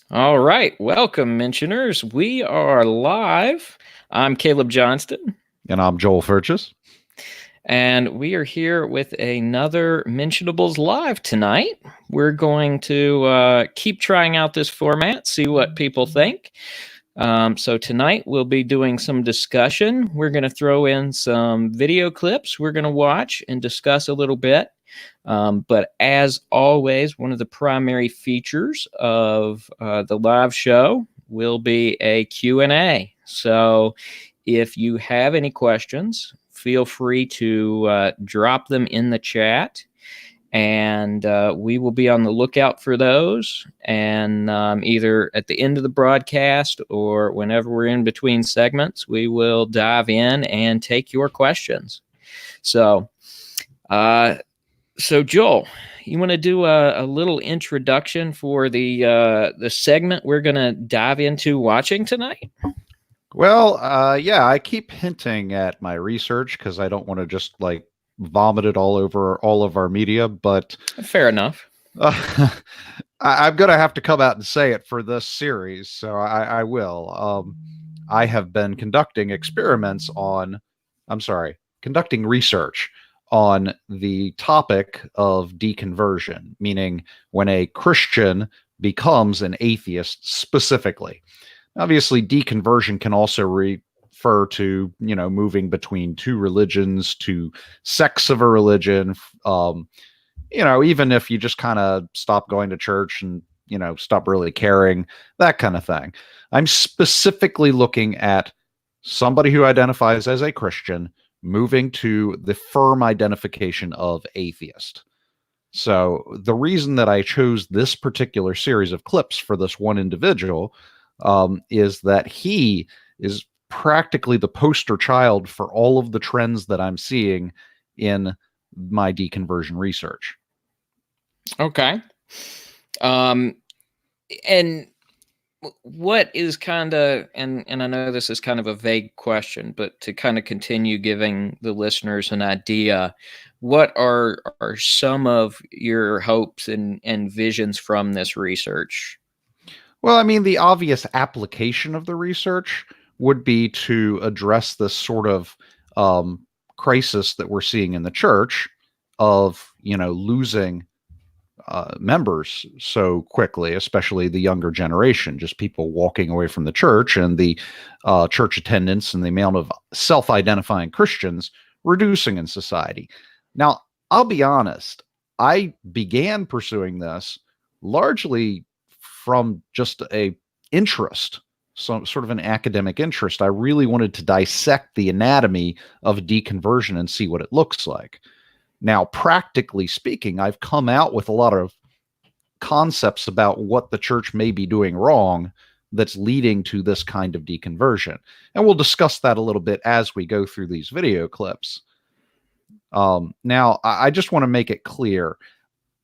All right, welcome, mentioners. We are live. I'm Caleb Johnston, And I'm Joel Furchess. and we are here with another Mentionables live tonight. We're going to keep trying out this format, see what people think. So tonight we'll be doing some discussion. We're going to throw in some video clips we're going to watch and discuss a little bit. But as always, one of the primary features of the live show will be a Q&A. So if you have any questions, feel free to drop them in the chat, and we will be on the lookout for those. And either at the end of the broadcast or whenever we're in between segments, we will dive in and take your questions. So, uh, so Joel, you want to do a little introduction for the segment we're going to dive into watching tonight? Well, yeah, I keep hinting at my research because I don't want to just like vomit it all over all of our media, but Fair enough. I'm going to have to come out and say it for this series, so I will. I have been conducting experiments on, I'm sorry, conducting research on the topic of deconversion, meaning when a Christian becomes an atheist specifically. Obviously, deconversion can also refer to, moving between two religions, to sects of a religion. Even if you just kind of stop going to church and, stop really caring, that kind of thing. I'm specifically looking at somebody who identifies as a Christian moving to the firm identification of atheist. So the reason that I chose this particular series of clips for this one individual is that he is practically the poster child for all of the trends that I'm seeing in my deconversion research. Okay. Um, and what is kind of, and I know this is kind of a vague question, but to kind of continue giving the listeners an idea, what are some of your hopes and visions from this research? Well, I mean, the obvious application of the research would be to address this sort of um, crisis that we're seeing in the church of, losing members so quickly, especially the younger generation, just people walking away from the church and the church attendance and the amount of self identifying Christians reducing in society. Now, I'll be honest, I began pursuing this largely from just a interest, some sort of an academic interest. I really wanted to dissect the anatomy of deconversion and see what it looks like. Now, practically speaking, I've come out with a lot of concepts about what the church may be doing wrong that's leading to this kind of deconversion. And we'll discuss that a little bit as we go through these video clips. Now, I just want to make it clear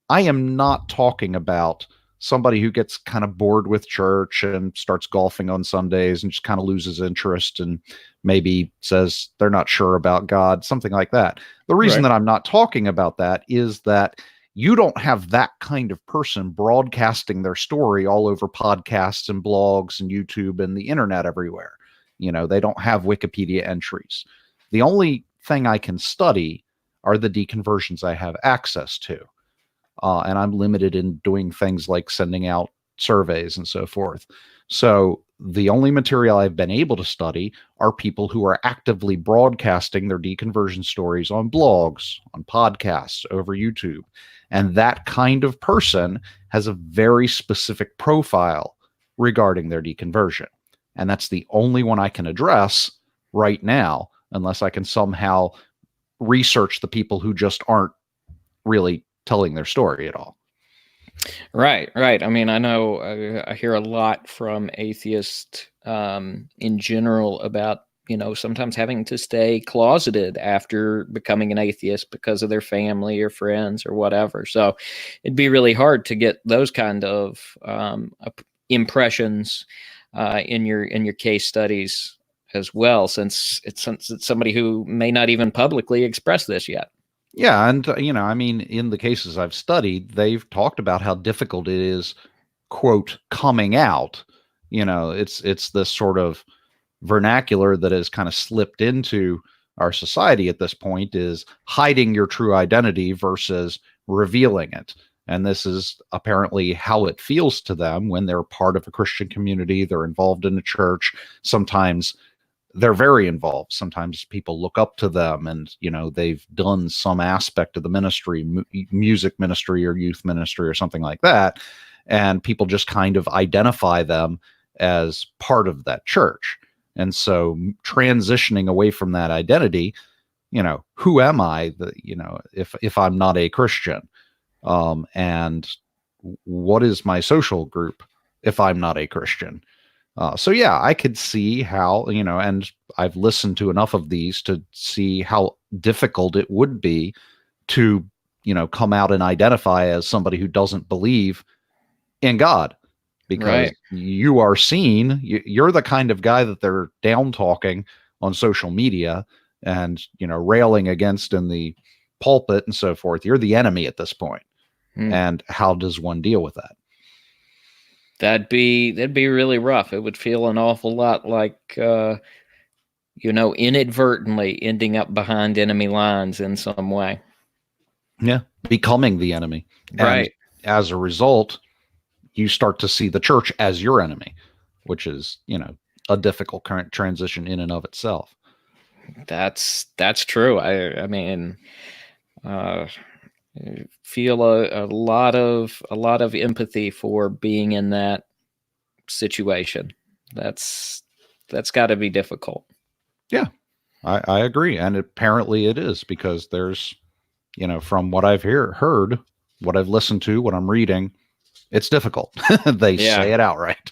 I am not talking about somebody who gets kind of bored with church and starts golfing on Sundays and just kind of loses interest and maybe says they're not sure about God, something like that. The reason Right. that I'm not talking about that is that you don't have that kind of person broadcasting their story all over podcasts and blogs and YouTube and the internet everywhere. They don't have Wikipedia entries. The only thing I can study are the deconversions I have access to. And I'm limited in doing things like sending out surveys and so forth. So the only material I've been able to study are people who are actively broadcasting their deconversion stories on blogs, on podcasts, over YouTube. And that kind of person has a very specific profile regarding their deconversion. And that's the only one I can address right now, unless I can somehow research the people who just aren't really telling their story at all. Right, right. I mean, I know I hear a lot from atheists in general about, sometimes having to stay closeted after becoming an atheist because of their family or friends or whatever. So it'd be really hard to get those kind of impressions in your case studies as well, since it's somebody who may not even publicly express this yet. Yeah, and I mean, in the cases I've studied, they've talked about how difficult it is quote coming out. It's this sort of vernacular that has kind of slipped into our society at this point, is hiding your true identity versus revealing it. And this is apparently how it feels to them when they're part of a Christian community, they're involved in a church. Sometimes they're very involved. Sometimes people look up to them, and they've done some aspect of the ministry, music ministry or youth ministry or something like that, and people just kind of identify them as part of that church. And so transitioning away from that identity, who am I, if I'm not a Christian? And what is my social group if I'm not a Christian? So yeah, I could see how, and I've listened to enough of these to see how difficult it would be to, come out and identify as somebody who doesn't believe in God, because Right. you are seen, you're the kind of guy that they're down talking on social media and, railing against in the pulpit and so forth. You're the enemy at this point. Hmm. And how does one deal with that? That'd be really rough. It would feel an awful lot like inadvertently ending up behind enemy lines in some way. Yeah, becoming the enemy. Right. And as a result, you start to see the church as your enemy, which is, a difficult current transition in and of itself. That's true. I mean, feel a lot of empathy for being in that situation. That's got to be difficult. Yeah, I agree. And apparently it is, because there's, from what I've heard, what I've listened to, what I'm reading, it's difficult. They say it outright.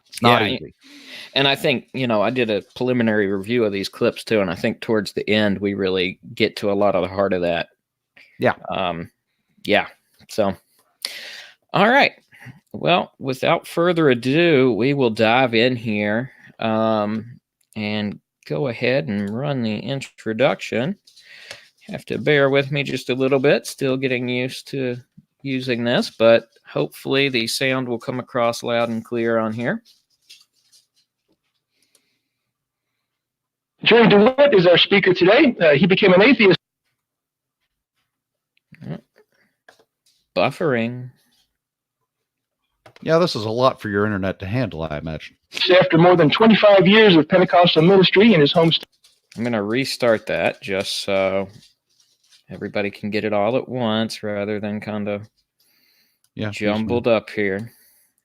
It's not easy. And I think, I did a preliminary review of these clips too, and I think towards the end we really get to a lot of the heart of that. Yeah. Yeah. So, all right. Well, without further ado, we will dive in here and go ahead and run the introduction. Have to bear with me just a little bit. Still getting used to using this, but hopefully the sound will come across loud and clear on here. Jerry DeWitt is our speaker today. He became an atheist. Buffering. Yeah, this is a lot for your internet to handle, I imagine. After more than 25 years of Pentecostal ministry in his home state. I'm going to restart that just so everybody can get it all at once rather than kind of jumbled up here.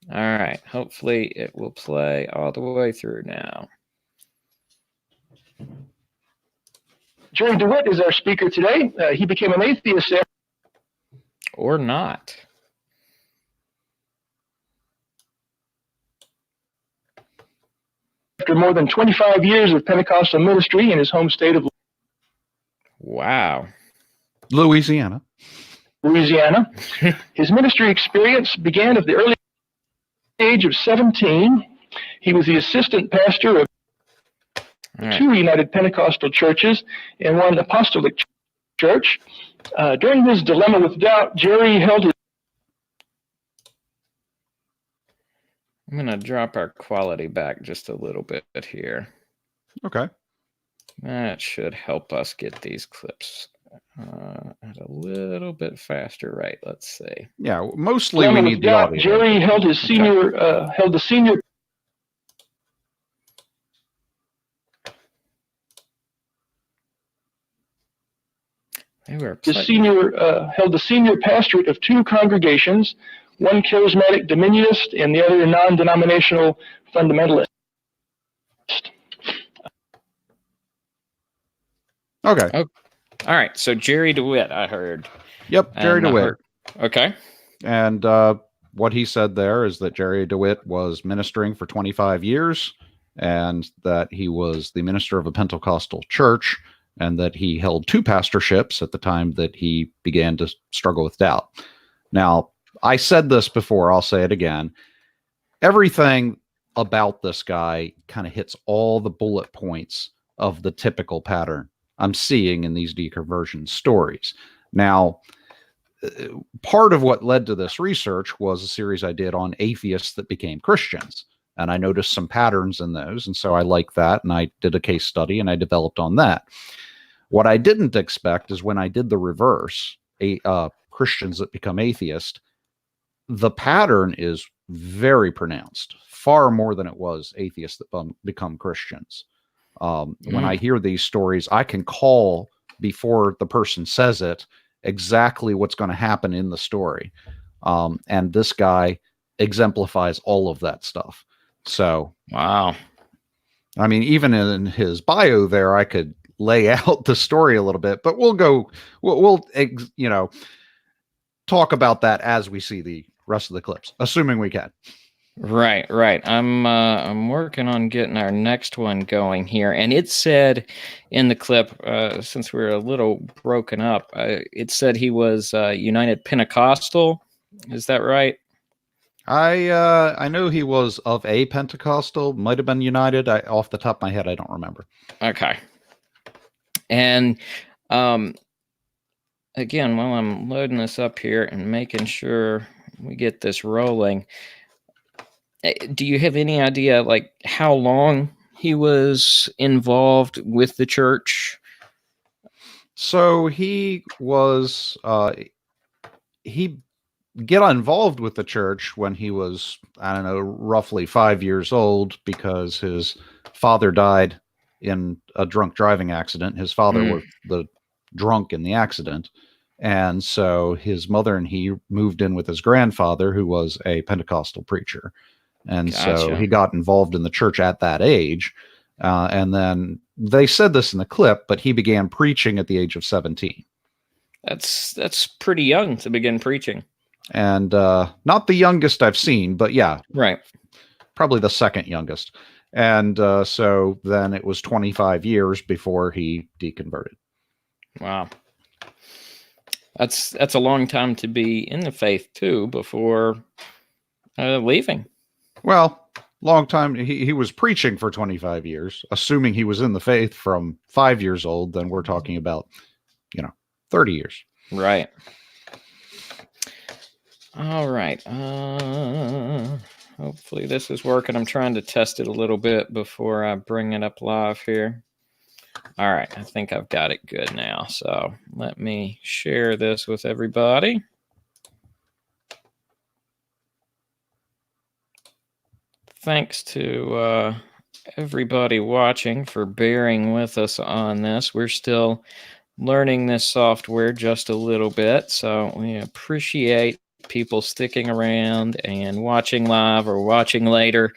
All right. Hopefully it will play all the way through now. Jerry DeWitt is our speaker today. He became an atheist. Or not. After more than 25 years of Pentecostal ministry in his home state of Louisiana. His ministry experience began at the early age of 17. He was the assistant pastor of two United Pentecostal churches and one apostolic church. During his dilemma with doubt, Jerry held his... I'm going to drop our quality back just a little bit here. Okay. That should help us get these clips at a little bit faster rate. Let's see. Yeah, mostly we need the audio. Jerry held his senior, held the senior... Held the senior pastorate of two congregations, one charismatic dominionist and the other non-denominational fundamentalist. Okay. Oh, all right. So Jerry DeWitt, I heard. Yep, Jerry DeWitt. Okay. And what he said there is that Jerry DeWitt was ministering for 25 years and that he was the minister of a Pentecostal church and that he held two pastorships at the time that he began to struggle with doubt. Now, I said this before, I'll say it again. Everything about this guy kind of hits all the bullet points of the typical pattern I'm seeing in these deconversion stories. Now, part of what led to this research was a series I did on atheists that became Christians. And I noticed some patterns in those. And so I liked that. And I did a case study and I developed on that. What I didn't expect is when I did the reverse, Christians that become atheist, the pattern is very pronounced, far more than it was atheists that become Christians. When I hear these stories, I can call before the person says it exactly what's going to happen in the story. And this guy exemplifies all of that stuff. So, wow. I mean, even in his bio there, I could lay out the story a little bit, but we'll talk about that as we see the rest of the clips, assuming we can. Right. I'm working on getting our next one going here, and it said in the clip, since we're a little broken up, it said he was United Pentecostal. Is that right? I know he was of a Pentecostal, might have been United. Off the top of my head, I don't remember. Okay. And again, while I'm loading this up here and making sure we get this rolling, do you have any idea like how long he was involved with the church? So he was he got involved with the church when he was, I don't know, roughly 5 years old, because his father died in a drunk driving accident. His father was the drunk in the accident. And so his mother and he moved in with his grandfather, who was a Pentecostal preacher. And so he got involved in the church at that age. And then they said this in the clip, but he began preaching at the age of 17. That's pretty young to begin preaching. And not the youngest I've seen, but yeah. Right. Probably the second youngest. And so then it was 25 years before he deconverted. Wow. That's a long time to be in the faith too, before leaving. Well, long time. He was preaching for 25 years, assuming he was in the faith from 5 years old. Then we're talking about, 30 years. Right. All right. Hopefully this is working. I'm trying to test it a little bit before I bring it up live here. All right. I think I've got it good now. So let me share this with everybody. Thanks to everybody watching for bearing with us on this. We're still learning this software just a little bit, so we appreciate people sticking around and watching live or watching later.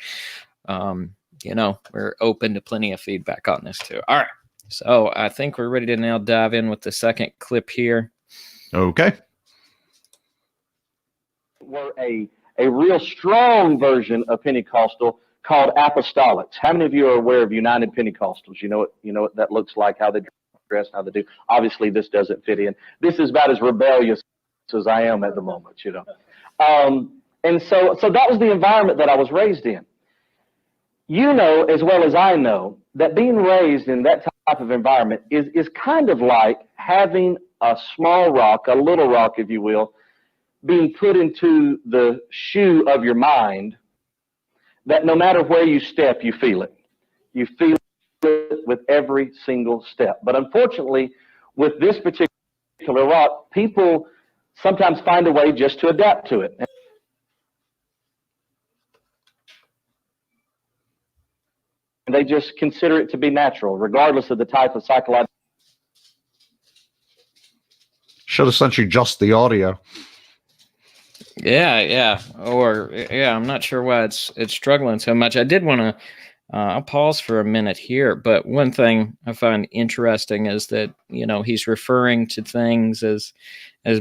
We're open to plenty of feedback on this too. All right, so I think we're ready to now dive in with the second clip here. Okay. Were a real strong version of Pentecostal called apostolics. How many of you are aware of United Pentecostals? You know what that looks like, how they dress, how they do. Obviously, this doesn't fit in. This is about as rebellious as I am at the moment, And so that was the environment that I was raised in. You know as well as I know that being raised in that type of environment is kind of like having a small rock, a little rock, if you will, being put into the shoe of your mind, that no matter where you step, you feel it. You feel it with every single step. But unfortunately, with this particular rock, people sometimes find a way just to adapt to it. And they just consider it to be natural, regardless of the type of psychological. Should have sent you just the audio. Yeah. I'm not sure why it's struggling so much. I did want to I'll pause for a minute here, but one thing I find interesting is that, he's referring to things as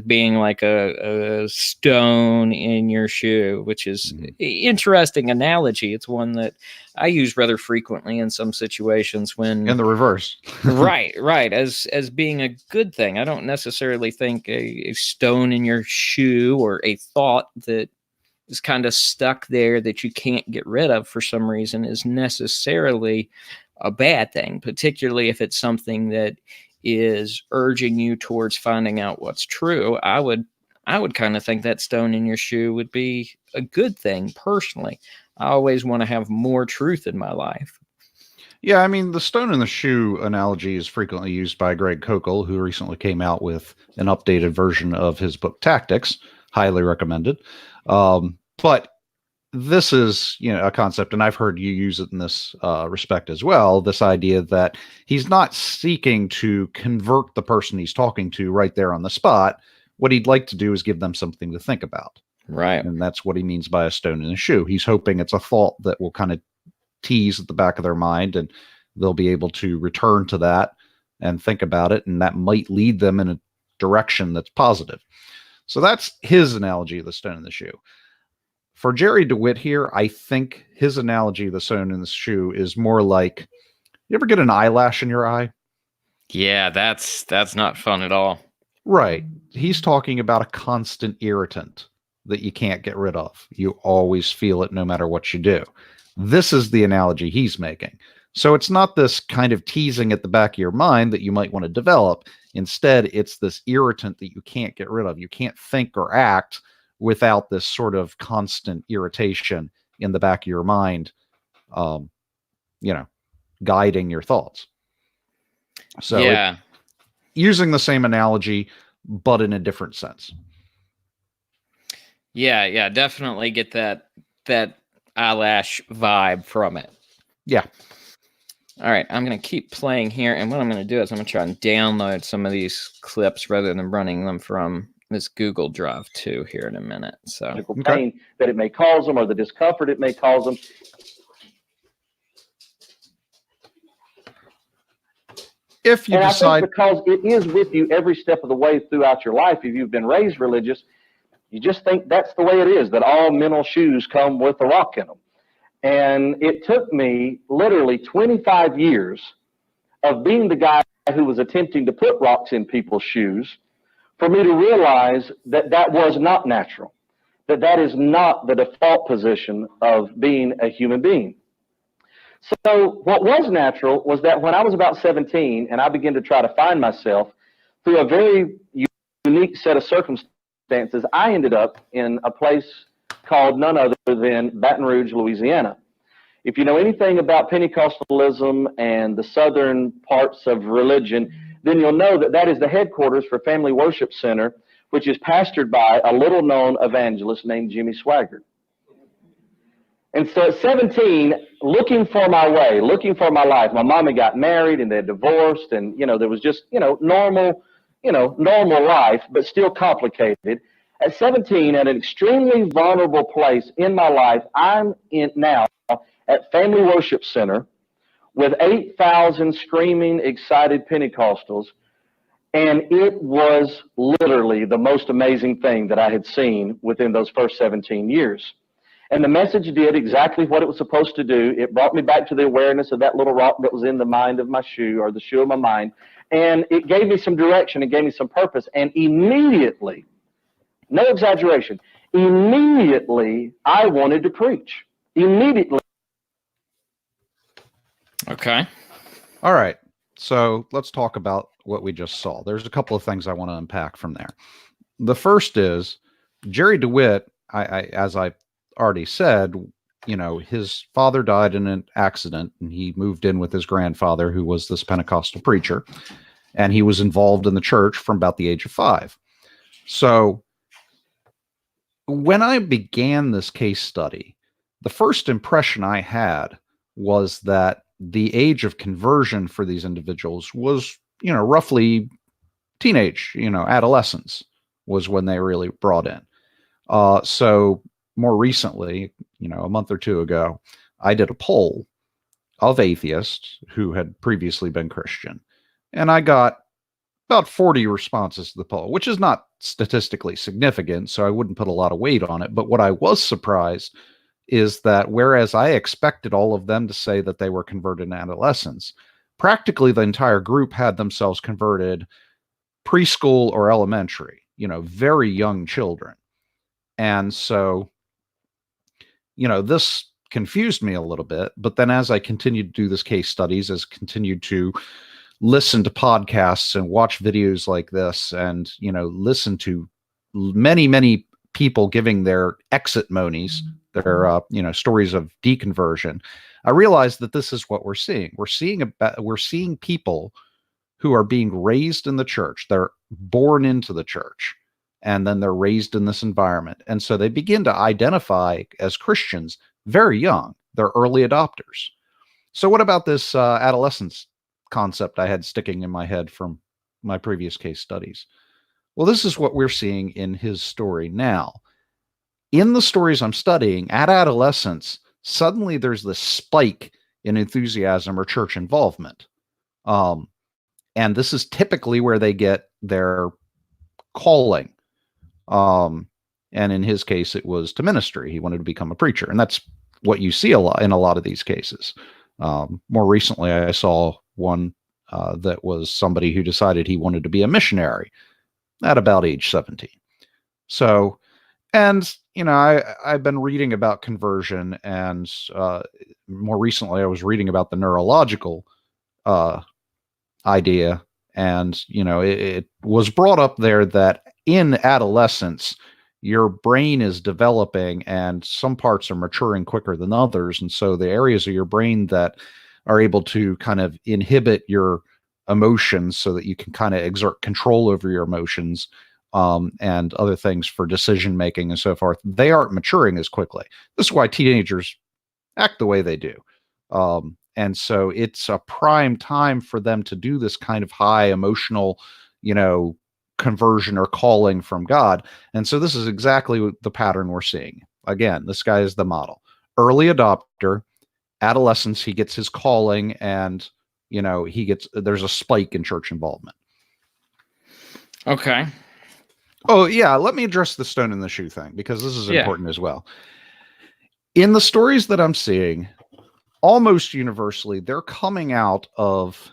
being like a stone in your shoe, which is interesting analogy. It's one that I use rather frequently in some situations when in the reverse. right. As being a good thing. I don't necessarily think a stone in your shoe or a thought that is kind of stuck there that you can't get rid of for some reason is necessarily a bad thing, particularly if it's something that is urging you towards finding out what's true. I would I would kind of think that stone in your shoe would be a good thing personally. I always want to have more truth in my life. Yeah, I mean, the stone in the shoe analogy is frequently used by Greg Kokel, who recently came out with an updated version of his book Tactics. Highly recommended. But this is, a concept, and I've heard you use it in this respect as well. This idea that he's not seeking to convert the person he's talking to right there on the spot. What he'd like to do is give them something to think about. Right. And that's what he means by a stone in the shoe. He's hoping it's a thought that will kind of tease at the back of their mind, and they'll be able to return to that and think about it, and that might lead them in a direction that's positive. So that's his analogy of the stone in the shoe. For Jerry DeWitt here, I think his analogy of the stone in the shoe is more like, you ever get an eyelash in your eye? Yeah, that's not fun at all. Right. He's talking about a constant irritant that you can't get rid of. You always feel it no matter what you do. This is the analogy he's making. So it's not this kind of teasing at the back of your mind that you might want to develop. Instead, it's this irritant that you can't get rid of. You can't think or act without this sort of constant irritation in the back of your mind, guiding your thoughts. So yeah, using the same analogy, but in a different sense. Yeah, definitely get that eyelash vibe from it. Yeah. All right, I'm going to keep playing here, and what I'm going to do is I'm going to try and download some of these clips rather than running them from this Google Drive too here in a minute. So pain that it may cause them, or the discomfort it may cause them. If you decide, I think because it is with you every step of the way throughout your life, if you've been raised religious, you just think that's the way it is, that all mental shoes come with a rock in them. And it took me literally 25 years of being the guy who was attempting to put rocks in people's shoes for me to realize that that was not natural, that that is not the default position of being a human being. So what was natural was that when I was about 17 and I began to try to find myself through a very unique set of circumstances, I ended up in a place called none other than Baton Rouge, Louisiana. If you know anything about Pentecostalism and the southern parts of religion, then you'll know that that is the headquarters for Family Worship Center, which is pastored by a little-known evangelist named Jimmy Swaggart. And so at 17, looking for my way, looking for my life, my mom had got married and they had divorced, and, there was just, normal life, but still complicated. At 17, at an extremely vulnerable place in my life, I'm now at Family Worship Center with 8,000 screaming, excited Pentecostals, and it was literally the most amazing thing that I had seen within those first 17 years. And the message did exactly what it was supposed to do. It brought me back to the awareness of that little rock that was in the mind of my shoe, or the shoe of my mind. And it gave me some direction. It gave me some purpose. And immediately, no exaggeration, immediately I wanted to preach. Immediately. okay. All right. So let's talk about what we just saw. There's a couple of things I want to unpack from there. The first is Jerry DeWitt, as I already said, his father died in an accident, and he moved in with his grandfather, who was this Pentecostal preacher, and he was involved in the church from about the age of 5. So when I began this case study, the first impression I had was that the age of conversion for these individuals was, roughly teenage, adolescence was when they really brought in. So more recently, a month or two ago, I did a poll of atheists who had previously been Christian, and I got about 40 responses to the poll, which is not statistically significant, so I wouldn't put a lot of weight on it. But what I was surprised is that whereas I expected all of them to say that they were converted in adolescence, practically the entire group had themselves converted preschool or elementary, very young children. And so, this confused me a little bit. But then as I continued to do this case studies, as continued to listen to podcasts and watch videos like this, and, listen to many people giving their exit monies, their stories of deconversion, I realized that this is what we're seeing. We're seeing people who are being raised in the church. They're born into the church, and then they're raised in this environment. And so they begin to identify as Christians very young. They're early adopters. So what about this adolescence concept I had sticking in my head from my previous case studies? Well, this is what we're seeing in his story now. In the stories I'm studying, at adolescence, suddenly there's this spike in enthusiasm or church involvement. And this is typically where they get their calling. And in his case, it was to ministry. He wanted to become a preacher. And that's what you see a lot in a lot of these cases. More recently, I saw one that was somebody who decided he wanted to be a missionary at about age 17. So, and, I've been reading about conversion, and more recently I was reading about the neurological idea. And, it was brought up there that in adolescence, your brain is developing and some parts are maturing quicker than others. And so the areas of your brain that are able to kind of inhibit your emotions so that you can kind of exert control over your emotions and other things for decision making and so forth, they aren't maturing as quickly. This is why teenagers act the way they do. And so it's a prime time for them to do this kind of high emotional, conversion or calling from God. And so this is exactly the pattern we're seeing. Again, this guy is the model. Early adopter, adolescence, he gets his calling, and, there's a spike in church involvement. Okay. Oh, yeah. Let me address the stone in the shoe thing, because this is important as well. In the stories that I'm seeing, almost universally, they're coming out of,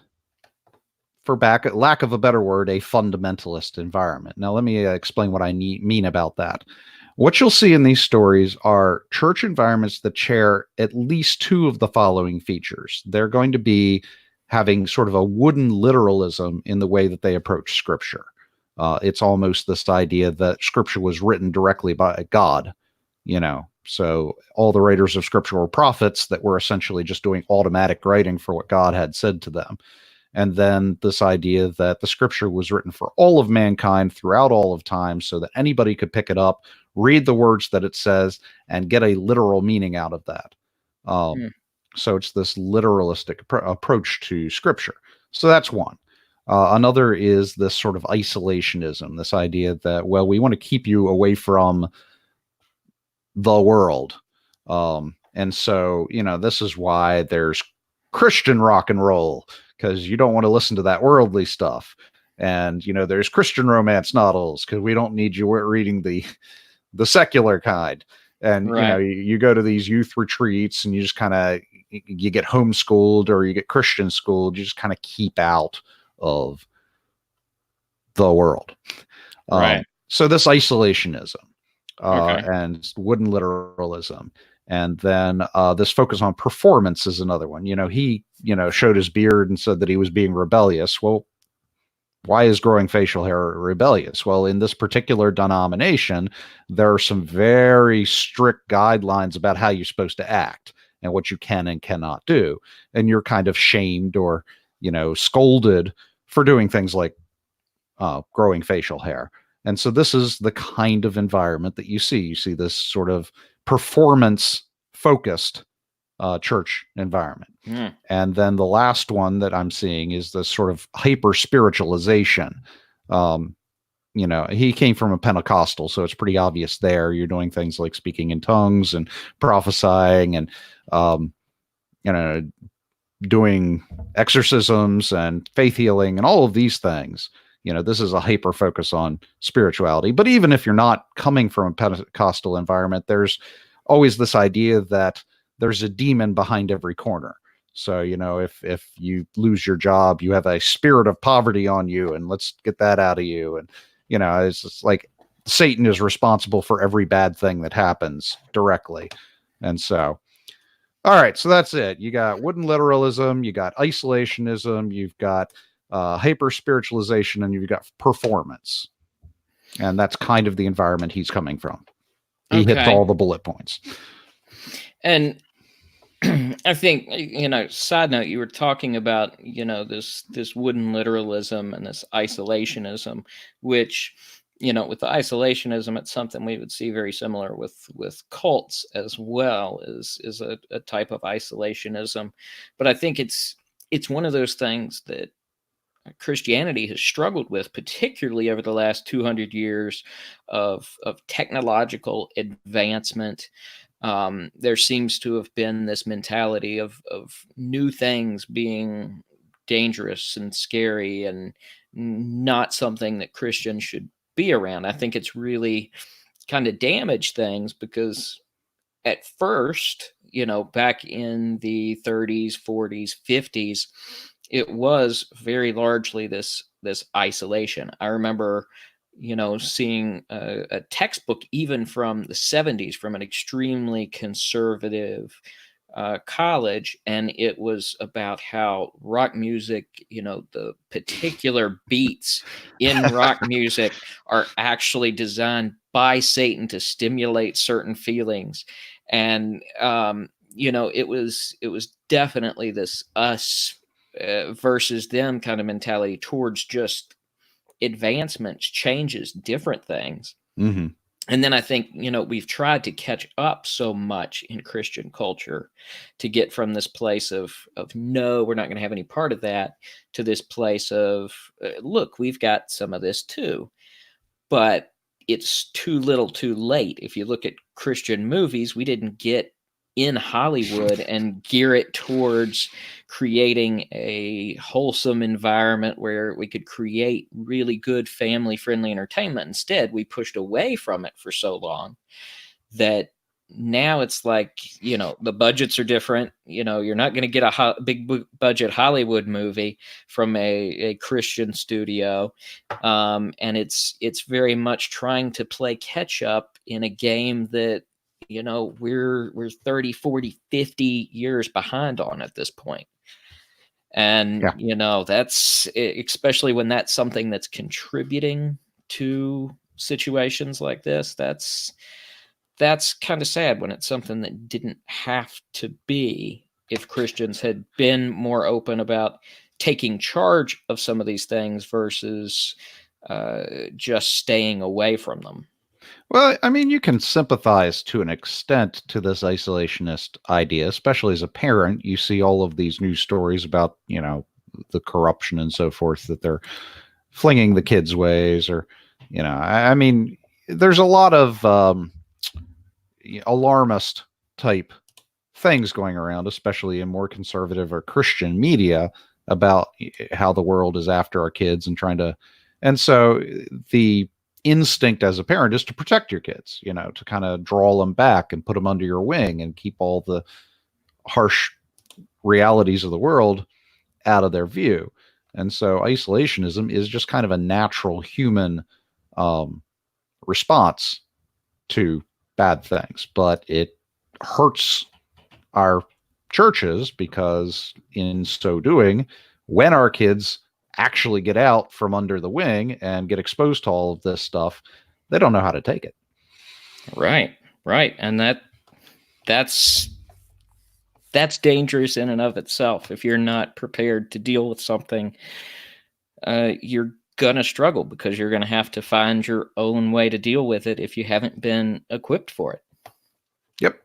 for lack of a better word, a fundamentalist environment. Now, let me explain what I mean about that. What you'll see in these stories are church environments that share at least two of the following features. They're going to be having sort of a wooden literalism in the way that they approach Scripture. It's almost this idea that Scripture was written directly by God, So all the writers of Scripture were prophets that were essentially just doing automatic writing for what God had said to them. And then this idea that the Scripture was written for all of mankind throughout all of time, so that anybody could pick it up, read the words that it says, and get a literal meaning out of that. So it's this literalistic approach to Scripture. So that's one. Another is this sort of isolationism, this idea that, well, we want to keep you away from the world. And so, this is why there's Christian rock and roll, because you don't want to listen to that worldly stuff. And, there's Christian romance novels, because we don't need you reading the secular kind. And, right. you go to these youth retreats and you just kind of, you get homeschooled or you get Christian schooled. You just kind of keep out of the world. Right. So this isolationism and wooden literalism. And then this focus on performance is another one. He, showed his beard and said that he was being rebellious. Well, why is growing facial hair rebellious? Well, in this particular denomination, there are some very strict guidelines about how you're supposed to act and what you can and cannot do. And you're kind of shamed or, scolded for doing things like growing facial hair. And so this is the kind of environment that you see. You see this sort of performance-focused church environment. And then the last one that I'm seeing is this sort of hyper-spiritualization. He came from a Pentecostal, so it's pretty obvious there. You're doing things like speaking in tongues and prophesying and, doing exorcisms and faith healing and all of these things. This is a hyper focus on spirituality. But even if you're not coming from a Pentecostal environment, there's always this idea that there's a demon behind every corner. So, if you lose your job, you have a spirit of poverty on you, and let's get that out of you. And, it's just like Satan is responsible for every bad thing that happens directly. And so, all right, so that's it. You got wooden literalism, you got isolationism, you've got hyper spiritualization, and you've got performance. And that's kind of the environment he's coming from. He hits Okay. all the bullet points. And I think, side note, you were talking about, this wooden literalism and this isolationism, which, with the isolationism, it's something we would see very similar with cults as well, is a type of isolationism. But I think it's one of those things that Christianity has struggled with, particularly over the last 200 years of technological advancement. There seems to have been this mentality of new things being dangerous and scary and not something that Christians should be around. I think it's really kind of damaged things because at first, back in the 30s, 40s, 50s, it was very largely this isolation. I remember, seeing a textbook even from the 70s from an extremely conservative college, and it was about how rock music, the particular beats in rock music are actually designed by Satan to stimulate certain feelings. And it was definitely this us versus them kind of mentality towards just advancements, changes, different things. Mm-hmm. And then I think, we've tried to catch up so much in Christian culture to get from this place of no, we're not going to have any part of that, to this place of look, we've got some of this too. But it's too little too late. If you look at Christian movies, we didn't get in Hollywood and gear it towards creating a wholesome environment where we could create really good family friendly entertainment. Instead, we pushed away from it for so long that now it's like, the budgets are different. You're not going to get a big budget Hollywood movie from a Christian studio. And it's very much trying to play catch up in a game that, we're 30, 40, 50 years behind on at this point. And, that's especially when that's something that's contributing to situations like this. That's kind of sad when it's something that didn't have to be. If Christians had been more open about taking charge of some of these things versus just staying away from them. Well, I mean, you can sympathize to an extent to this isolationist idea, especially as a parent. You see all of these news stories about, the corruption and so forth that they're flinging the kids' ways, or, I mean, there's a lot of alarmist type things going around, especially in more conservative or Christian media, about how the world is after our kids and trying to. And so the instinct as a parent is to protect your kids, to kind of draw them back and put them under your wing and keep all the harsh realities of the world out of their view. And so isolationism is just kind of a natural human response to bad things, but it hurts our churches because in so doing, when our kids actually get out from under the wing and get exposed to all of this stuff, they don't know how to take it. Right. And that's dangerous in and of itself. If you're not prepared to deal with something, you're gonna struggle because you're gonna have to find your own way to deal with it if you haven't been equipped for it. Yep.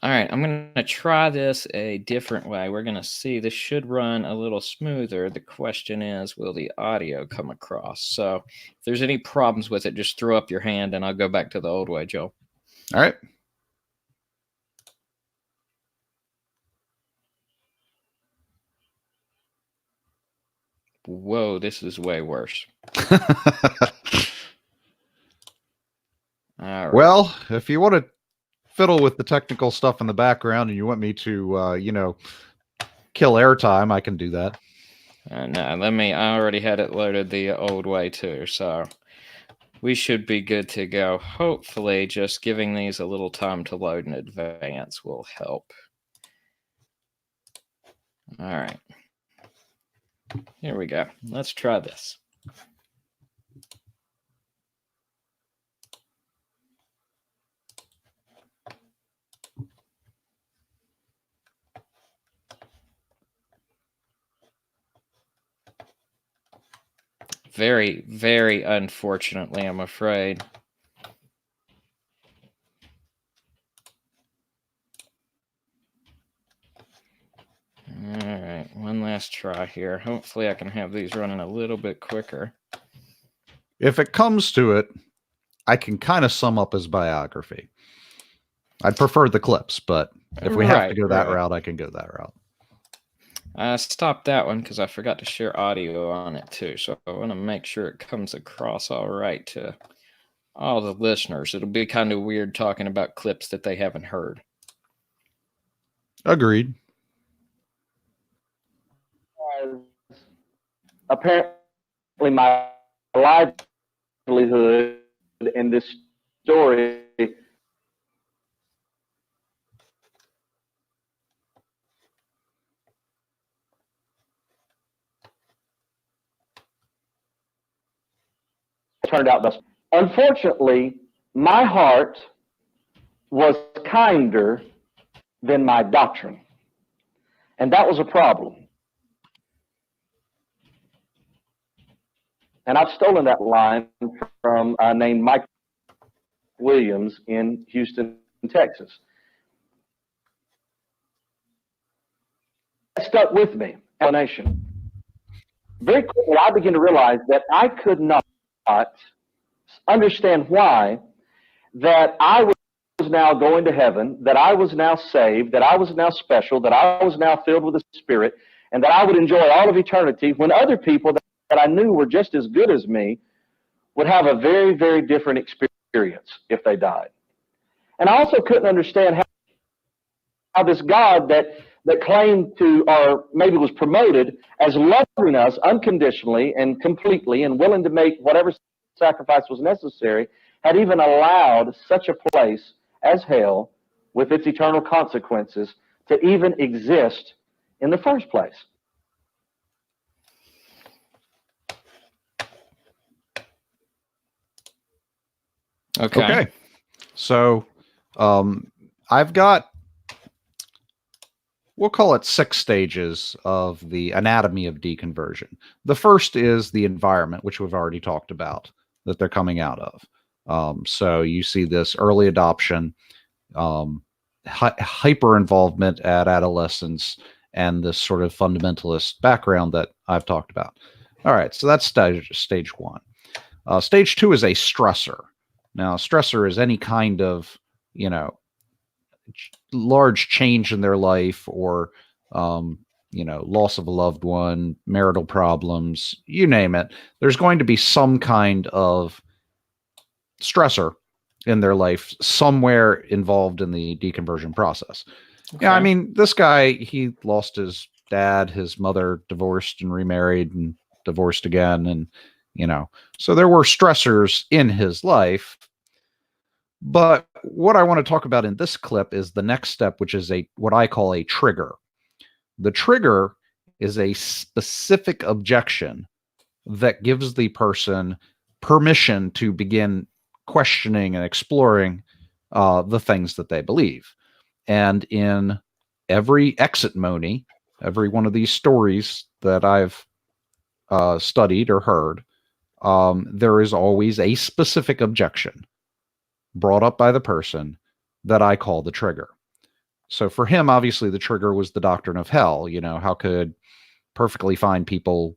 All right, I'm going to try this a different way. We're going to see. This should run a little smoother. The question is, will the audio come across? So if there's any problems with it, just throw up your hand and I'll go back to the old way, Joe. All right. Whoa, this is way worse. All right. Well, if you want to fiddle with the technical stuff in the background and you want me to, kill airtime, I can do that. No, I already had it loaded the old way too, so we should be good to go. Hopefully, just giving these a little time to load in advance will help. All right. Here we go. Let's try this. Very, very unfortunately, I'm afraid. All right, one last try here. Hopefully I can have these running a little bit quicker. If it comes to it, I can kind of sum up his biography. I'd prefer the clips, but if we have to go that route, I can go that route. I stopped that one because I forgot to share audio on it too. So I want to make sure it comes across all right to all the listeners. It'll be kind of weird talking about clips that they haven't heard. Agreed. Apparently, my livelihood in this story turned out thus. Unfortunately, my heart was kinder than my doctrine, and that was a problem. And I've stolen that line from named Mike Williams in Houston, Texas. It stuck with me. Explanation. Very quickly, I began to realize that I could not understand why that I was now going to heaven, that I was now saved, that I was now special, that I was now filled with the Spirit, and that I would enjoy all of eternity when other people that I knew were just as good as me would have a very, very different experience if they died. And I also couldn't understand how this God that claimed to, or maybe was promoted as loving us unconditionally and completely and willing to make whatever sacrifice was necessary, had even allowed such a place as hell with its eternal consequences to even exist in the first place. Okay. So I've got, we'll call it 6 stages of the anatomy of deconversion. The first is the environment, which we've already talked about, that they're coming out of. So you see this early adoption, hyper involvement at adolescence, and this sort of fundamentalist background that I've talked about. All right, so that's stage 1. Stage 2 is a stressor. Now, stressor is any kind of, large change in their life, or loss of a loved one, marital problems, you name it. There's going to be some kind of stressor in their life somewhere involved in the deconversion process. Okay. Yeah, I mean, this guy, he lost his dad, his mother divorced and remarried and divorced again, and so there were stressors in his life. But what I want to talk about in this clip is the next step, which is what I call a trigger. The trigger is a specific objection that gives the person permission to begin questioning and exploring the things that they believe. And in every exit-mony, every one of these stories that I've studied or heard, there is always a specific objection brought up by the person that I call the trigger. So for him, obviously, the trigger was the doctrine of hell. How could perfectly fine people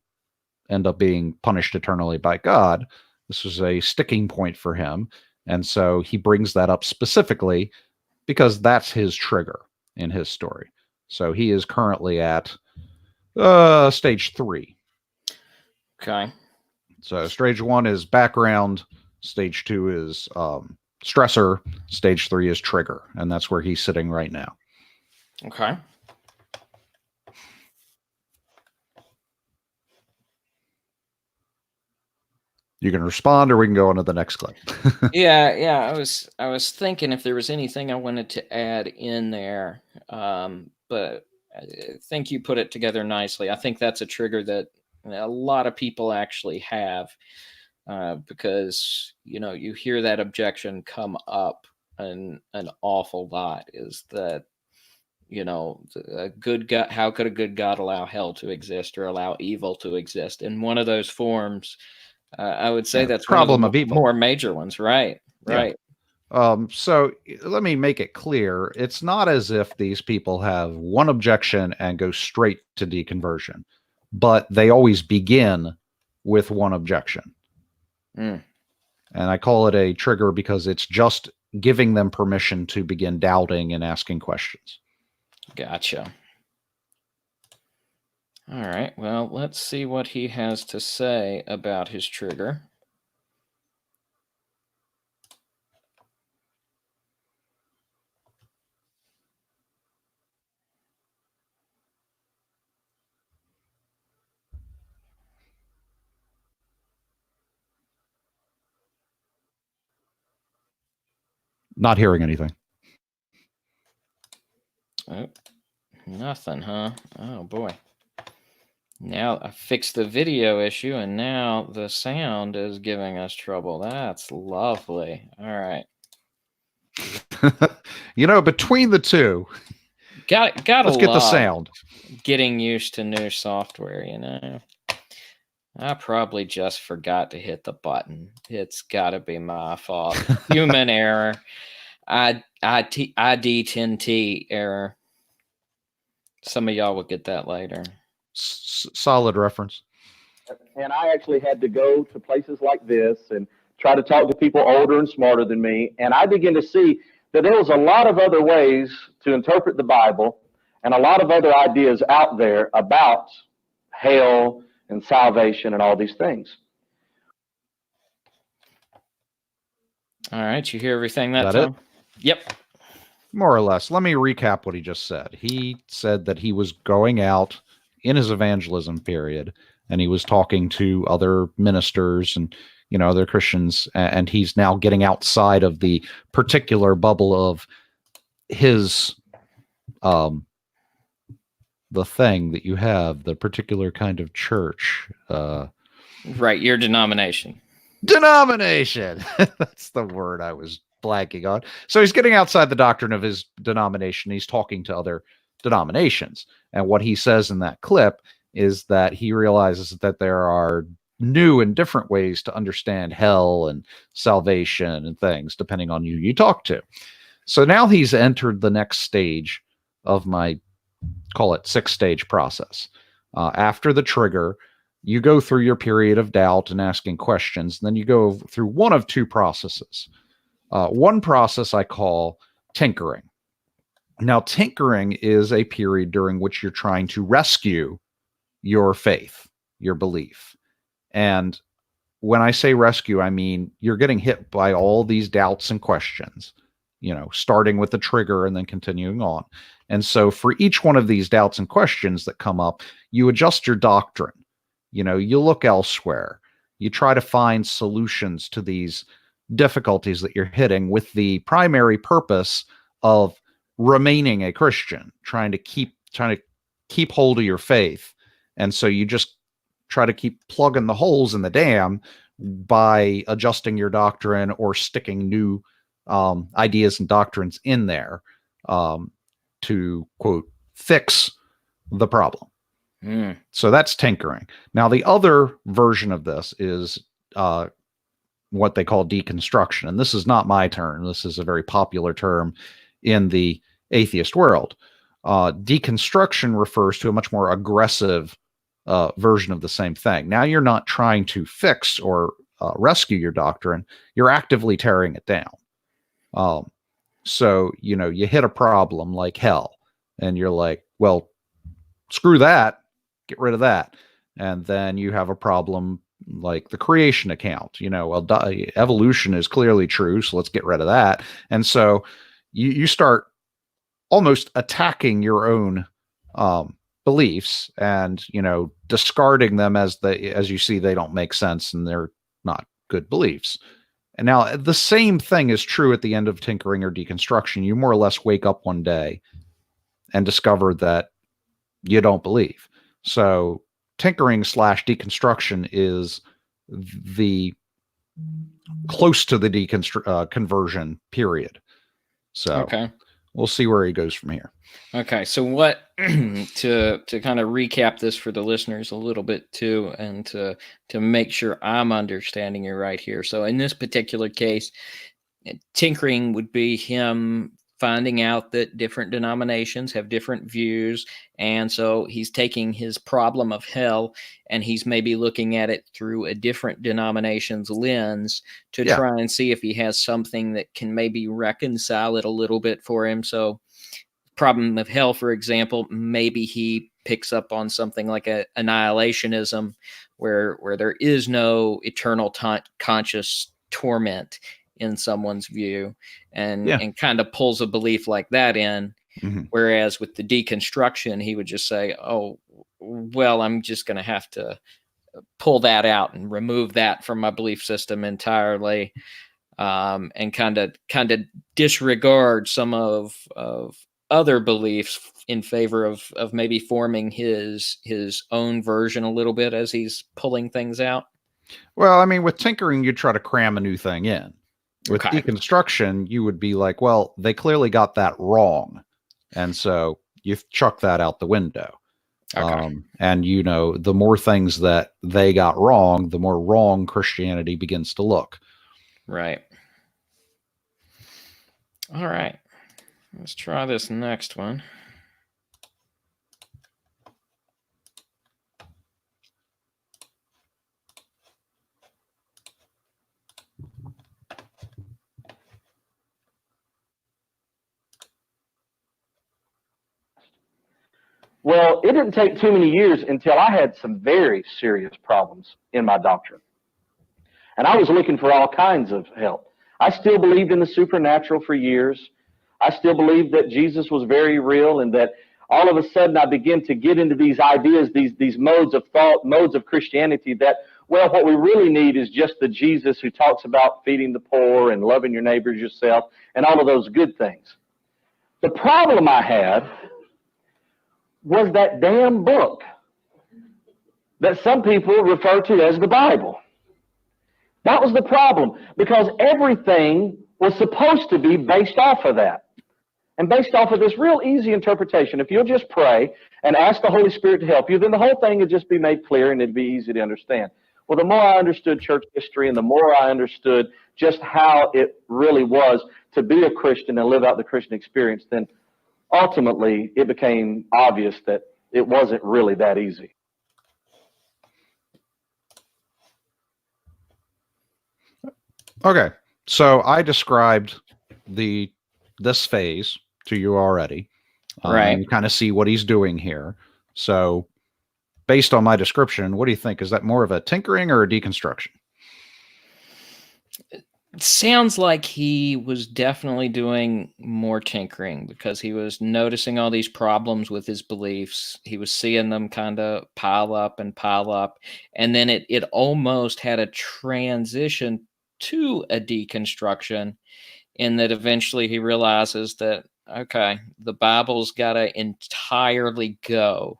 end up being punished eternally by God? This was a sticking point for him. And so he brings that up specifically because that's his trigger in his story. So he is currently at stage 3. Okay. So stage 1 is background. Stage 2 is stressor. Stage 3 is trigger. And that's where he's sitting right now. Okay. You can respond, or we can go on to the next clip. Yeah. I was thinking if there was anything I wanted to add in there, but I think you put it together nicely. I think that's a trigger that a lot of people actually have, because you hear that objection come up an awful lot. Is that a good God? How could a good God allow hell to exist or allow evil to exist in one of those forms? I would say Yeah, that's problem one of of the evil. more major ones. Right. Yeah. Right. So let me make it clear. It's not as if these people have one objection and go straight to deconversion, but they always begin with one objection. Mm. And I call it a trigger because it's just giving them permission to begin doubting and asking questions. Gotcha. All right. Well, let's see what he has to say about his trigger. Not hearing anything. Oh, nothing, huh? Oh boy. Now I fixed the video issue and now the sound is giving us trouble. That's lovely. All right. Between the two, Gotta let's get the love sound. getting used to new software, you know. I probably just forgot to hit the button. It's gotta be my fault. Human error. ID10T error. Some of y'all will get that later. Solid reference. And I actually had to go to places like this and try to talk to people older and smarter than me. And I began to see that there was a lot of other ways to interpret the Bible and a lot of other ideas out there about hell and salvation and all these things. All right, you hear everything that That time? it? Yep. More or less. Let me recap what he just said. He said that he was going out in his evangelism period and he was talking to other ministers and other Christians, and he's now getting outside of the particular bubble of his the thing that you have, the particular kind of church. Right, your denomination. Denomination. That's the word I was blanking on. So he's getting outside the doctrine of his denomination. He's talking to other denominations. And what he says in that clip is that he realizes that there are new and different ways to understand hell and salvation and things, depending on who you talk to. So now he's entered the next stage of my, call it 6-stage process. After the trigger, you go through your period of doubt and asking questions. And then you go through one of two processes. One process I call tinkering. Now, tinkering is a period during which you're trying to rescue your faith, your belief. And when I say rescue, I mean you're getting hit by all these doubts and questions, starting with the trigger and then continuing on. And so for each one of these doubts and questions that come up, you adjust your doctrine. You look elsewhere. You try to find solutions to these difficulties that you're hitting with the primary purpose of remaining a Christian, trying to keep hold of your faith. And so you just try to keep plugging the holes in the dam by adjusting your doctrine or sticking new ideas and doctrines in there to, quote, fix the problem. So that's tinkering. Now, the other version of this is what they call deconstruction. And this is not my term. This is a very popular term in the atheist world. Deconstruction refers to a much more aggressive version of the same thing. Now you're not trying to fix or rescue your doctrine. You're actively tearing it down. So, you hit a problem like hell and you're like, well, screw that. Get rid of that. And then you have a problem like the creation account. Evolution is clearly true, so let's get rid of that. And so you start almost attacking your own beliefs and discarding them as you see they don't make sense and they're not good beliefs. And now the same thing is true at the end of tinkering or deconstruction. You more or less wake up one day and discover that you don't believe. So tinkering / deconstruction is the close to the conversion period. So okay. we'll see where he goes from here. Okay, so what to kind of recap this for the listeners a little bit too, and to make sure I'm understanding you right here. So in this particular case, tinkering would be him finding out that different denominations have different views, and so he's taking his problem of hell and he's maybe looking at it through a different denomination's lens to Yeah. try and see if he has something that can maybe reconcile it a little bit for him. So problem of hell, for example, maybe he picks up on something like a annihilationism where there is no eternal conscious torment in someone's view, and kind of pulls a belief like that in. Mm-hmm. Whereas with the deconstruction, he would just say, oh, well, I'm just going to have to pull that out and remove that from my belief system entirely, and kind of disregard some of other beliefs in favor of maybe forming his own version a little bit as he's pulling things out. Well, I mean, with tinkering, you try to cram a new thing in. With Okay. deconstruction, you would be like, well, they clearly got that wrong. And so you chuck that out the window. Okay. And, you know, the more things that they got wrong, the more wrong Christianity begins to look. Right. All right. Let's try this next one. Well, it didn't take too many years until I had some very serious problems in my doctrine. And I was looking for all kinds of help. I still believed in the supernatural for years. I still believed that Jesus was very real, and that all of a sudden I began to get into these ideas, these modes of thought, modes of Christianity that, well, what we really need is just the Jesus who talks about feeding the poor and loving your neighbors yourself and all of those good things. The problem I had was that damn book that some people refer to as the Bible. That was the problem, because everything was supposed to be based off of that. And based off of this real easy interpretation. If you'll just pray and ask the Holy Spirit to help you, then the whole thing would just be made clear and it'd be easy to understand. Well, the more I understood church history and the more I understood just how it really was to be a Christian and live out the Christian experience, then ultimately it became obvious that it wasn't really that easy. Okay, so I described this phase to you already. Right. You kind of see what he's doing here. So based on my description, what do you think? Is that more of a tinkering or a deconstruction? It sounds like he was definitely doing more tinkering, because he was noticing all these problems with his beliefs. He was seeing them kind of pile up, and then it almost had a transition to a deconstruction, in that eventually he realizes that, okay, the Bible's got to entirely go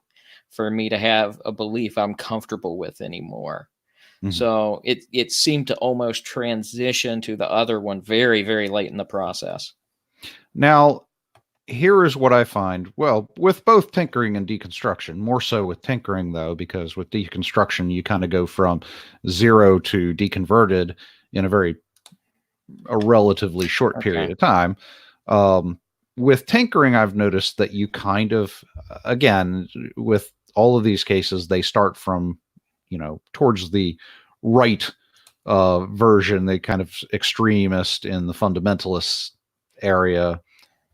for me to have a belief I'm comfortable with anymore. Mm-hmm. So it seemed to almost transition to the other one very, very late in the process. Now, here is what I find. Well, with both tinkering and deconstruction, more so with tinkering, though, because with deconstruction, you kind of go from 0 to deconverted in a relatively short period of time. With tinkering, I've noticed that you kind of, again, with all of these cases, they start from, towards the right version, they kind of extremist in the fundamentalist area.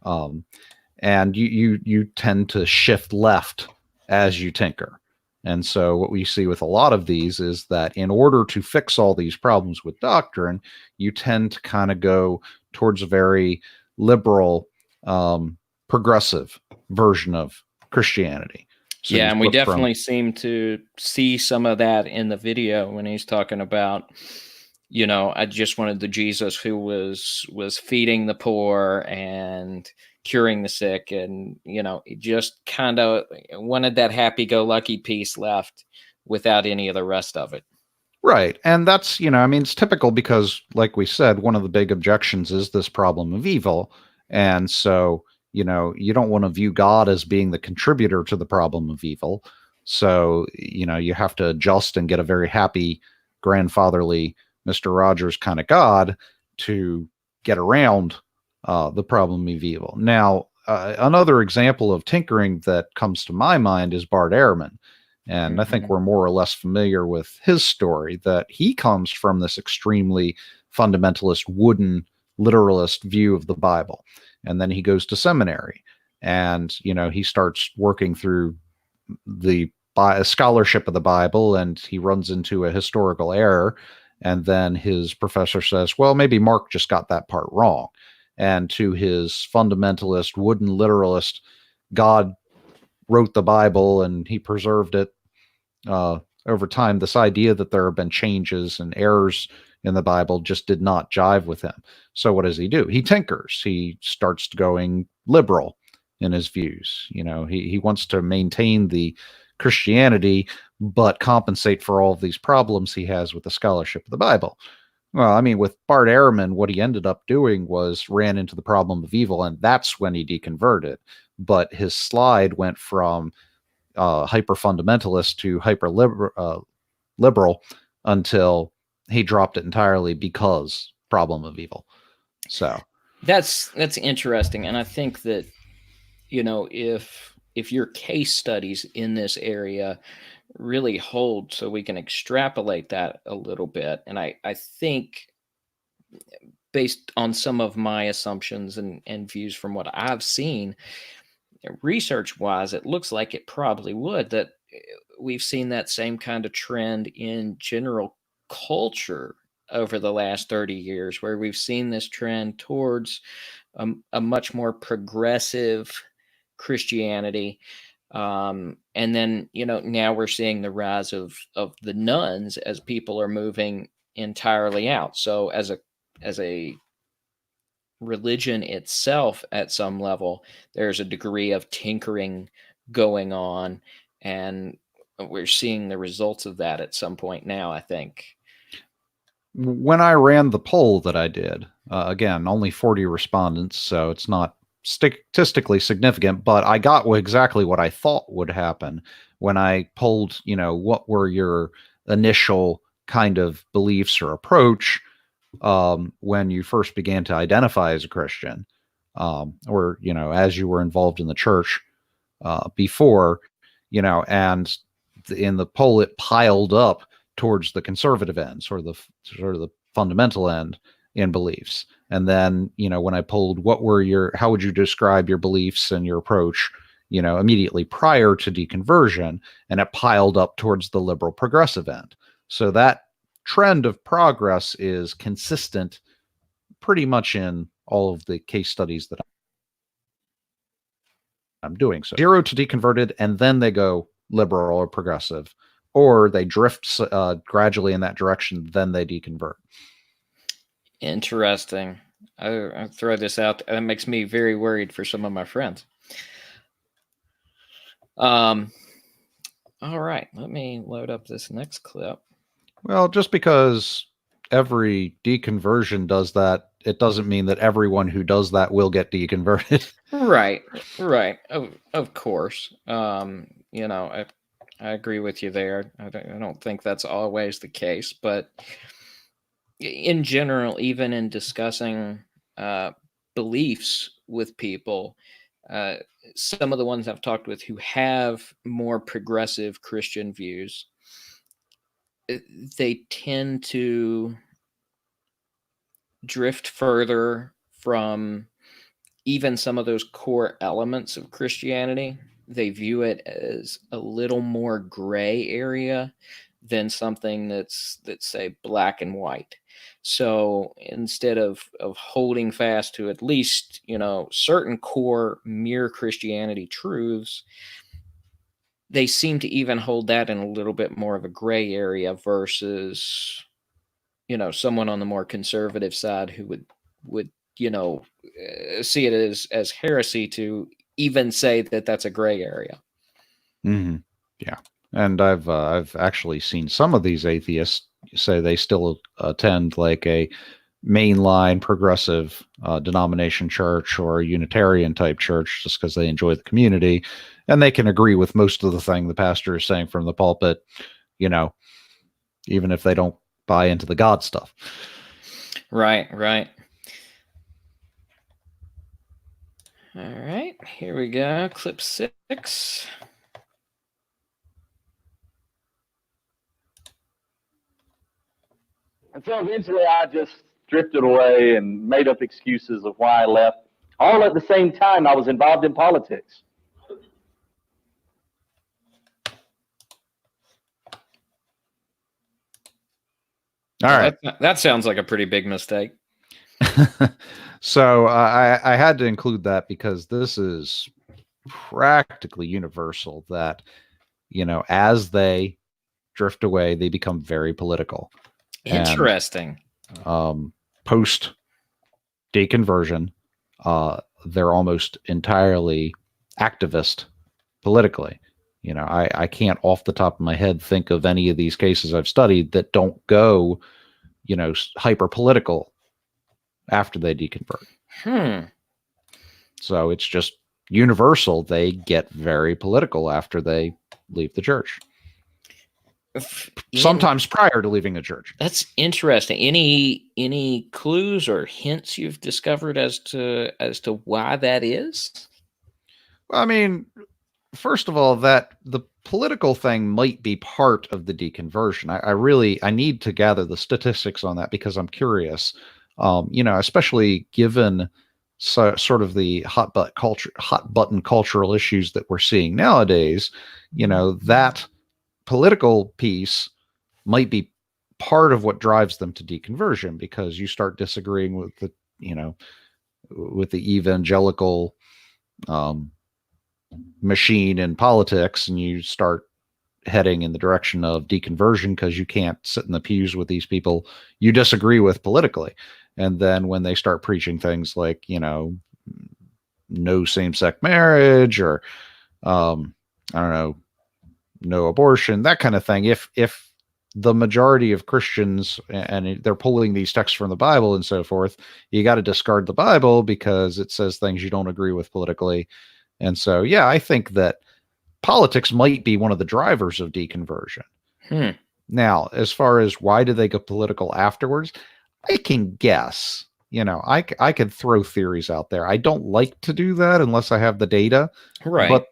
And you tend to shift left as you tinker. And so what we see with a lot of these is that in order to fix all these problems with doctrine, you tend to kind of go towards a very liberal, progressive version of Christianity. So yeah, and we definitely seem to see some of that in the video when he's talking about, I just wanted the Jesus who was feeding the poor and curing the sick, and just kind of wanted that happy-go-lucky piece left without any of the rest of it. Right. And that's, it's typical because, like we said, one of the big objections is this problem of evil. And so, you don't want to view God as being the contributor to the problem of evil. So, you have to adjust and get a very happy, grandfatherly Mr. Rogers kind of God to get around the problem of evil. Now, another example of tinkering that comes to my mind is Bart Ehrman. And I think we're more or less familiar with his story, that he comes from this extremely fundamentalist, wooden, literalist view of the Bible. And then he goes to seminary and, he starts working through the scholarship of the Bible, and he runs into a historical error. And then his professor says, well, maybe Mark just got that part wrong. And to his fundamentalist, wooden literalist, God wrote the Bible and he preserved it over time. This idea that there have been changes and errors in the Bible just did not jive with him. So what does he do? He tinkers. He starts going liberal in his views. He wants to maintain the Christianity, but compensate for all of these problems he has with the scholarship of the Bible. Well, I mean, with Bart Ehrman, what he ended up doing was ran into the problem of evil, and that's when he deconverted. But his slide went from hyper fundamentalist to hyper liberal until he dropped it entirely because problem of evil. So that's interesting, and I think that if your case studies in this area really hold, so we can extrapolate that a little bit, and I think based on some of my assumptions and views from what I've seen, research wise, it looks like it probably would, that we've seen that same kind of trend in general culture over the last 30 years, where we've seen this trend towards a much more progressive Christianity. And then, now we're seeing the rise of the nuns as people are moving entirely out. So as a religion itself, at some level, there's a degree of tinkering going on, and we're seeing the results of that at some point now, I think. When I ran the poll that I did, again, only 40 respondents, so it's not statistically significant, but I got exactly what I thought would happen when I polled, what were your initial kind of beliefs or approach when you first began to identify as a Christian, or, as you were involved in the church before, and in the poll, it piled up towards the conservative end, sort of the fundamental end in beliefs. And then, when I polled how would you describe your beliefs and your approach, immediately prior to deconversion, and it piled up towards the liberal progressive end. So that trend of progress is consistent pretty much in all of the case studies that I'm doing. So 0 to deconverted, and then they go liberal or progressive, or they drift gradually in that direction, then they deconvert. Interesting. I throw this out. That makes me very worried for some of my friends. All right, let me load up this next clip. Well, just because every deconversion does that, it doesn't mean that everyone who does that will get deconverted. Right. Of course. I agree with you there. I don't think that's always the case, but in general, even in discussing beliefs with people, some of the ones I've talked with who have more progressive Christian views, they tend to drift further from even some of those core elements of Christianity. They view it as a little more gray area than something that's say black and white. So instead of holding fast to at least, certain core mere Christianity truths, they seem to even hold that in a little bit more of a gray area versus, someone on the more conservative side who would see it as heresy to even say that that's a gray area. Mm-hmm. Yeah. And I've actually seen some of these atheists say they still attend like a mainline progressive denomination church or a Unitarian type church just because they enjoy the community and they can agree with most of the thing the pastor is saying from the pulpit, even if they don't buy into the God stuff. Right. All right, here we go. Clip 6. And so eventually I just drifted away and made up excuses of why I left. All at the same time, I was involved in politics. All right. That sounds like a pretty big mistake. So I had to include that because this is practically universal that, as they drift away, they become very political. Interesting. And, post deconversion, they're almost entirely activist politically. I can't off the top of my head think of any of these cases I've studied that don't go, hyper political after they deconvert. So it's just universal. They get very political after they leave the church. Sometimes prior to leaving the church. That's interesting. Any clues or hints you've discovered as to why that is? Well, I mean, first of all, that the political thing might be part of the deconversion. I need to gather the statistics on that because I'm curious. Especially given sort of the hot button cultural issues that we're seeing nowadays. That political piece might be part of what drives them to deconversion because you start disagreeing with the evangelical machine in politics, and you start heading in the direction of deconversion because you can't sit in the pews with these people you disagree with politically. And then when they start preaching things like, no same-sex marriage or, I don't know, no abortion, that kind of thing. If the majority of Christians, and they're pulling these texts from the Bible and so forth, you got to discard the Bible because it says things you don't agree with politically. And so, yeah, I think that politics might be one of the drivers of deconversion. Now, as far as why do they go political afterwards, I can guess. I could throw theories out there. I don't like to do that unless I have the data. Right. But,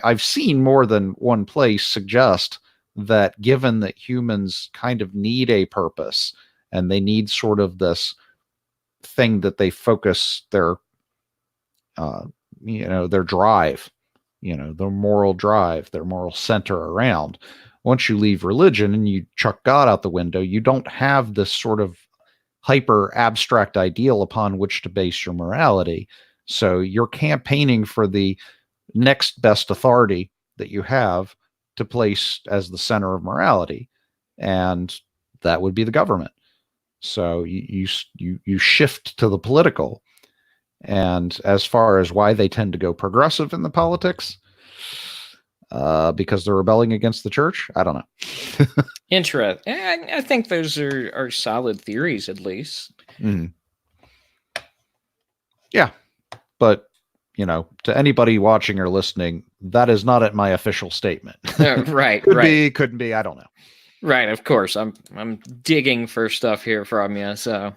I've seen more than one place suggest that given that humans kind of need a purpose and they need sort of this thing that they focus their drive, their moral drive, their moral center around. Once you leave religion and you chuck God out the window, you don't have this sort of hyper abstract ideal upon which to base your morality. So you're campaigning for the next best authority that you have to place as the center of morality. And that would be the government. So you shift to the political. And as far as why they tend to go progressive in the politics, because they're rebelling against the church, I don't know. Interesting. I think those are solid theories, at least. Yeah, but to anybody watching or listening, that is not at my official statement. Right. Couldn't be. I don't know. Right. Of course, I'm digging for stuff here from you, so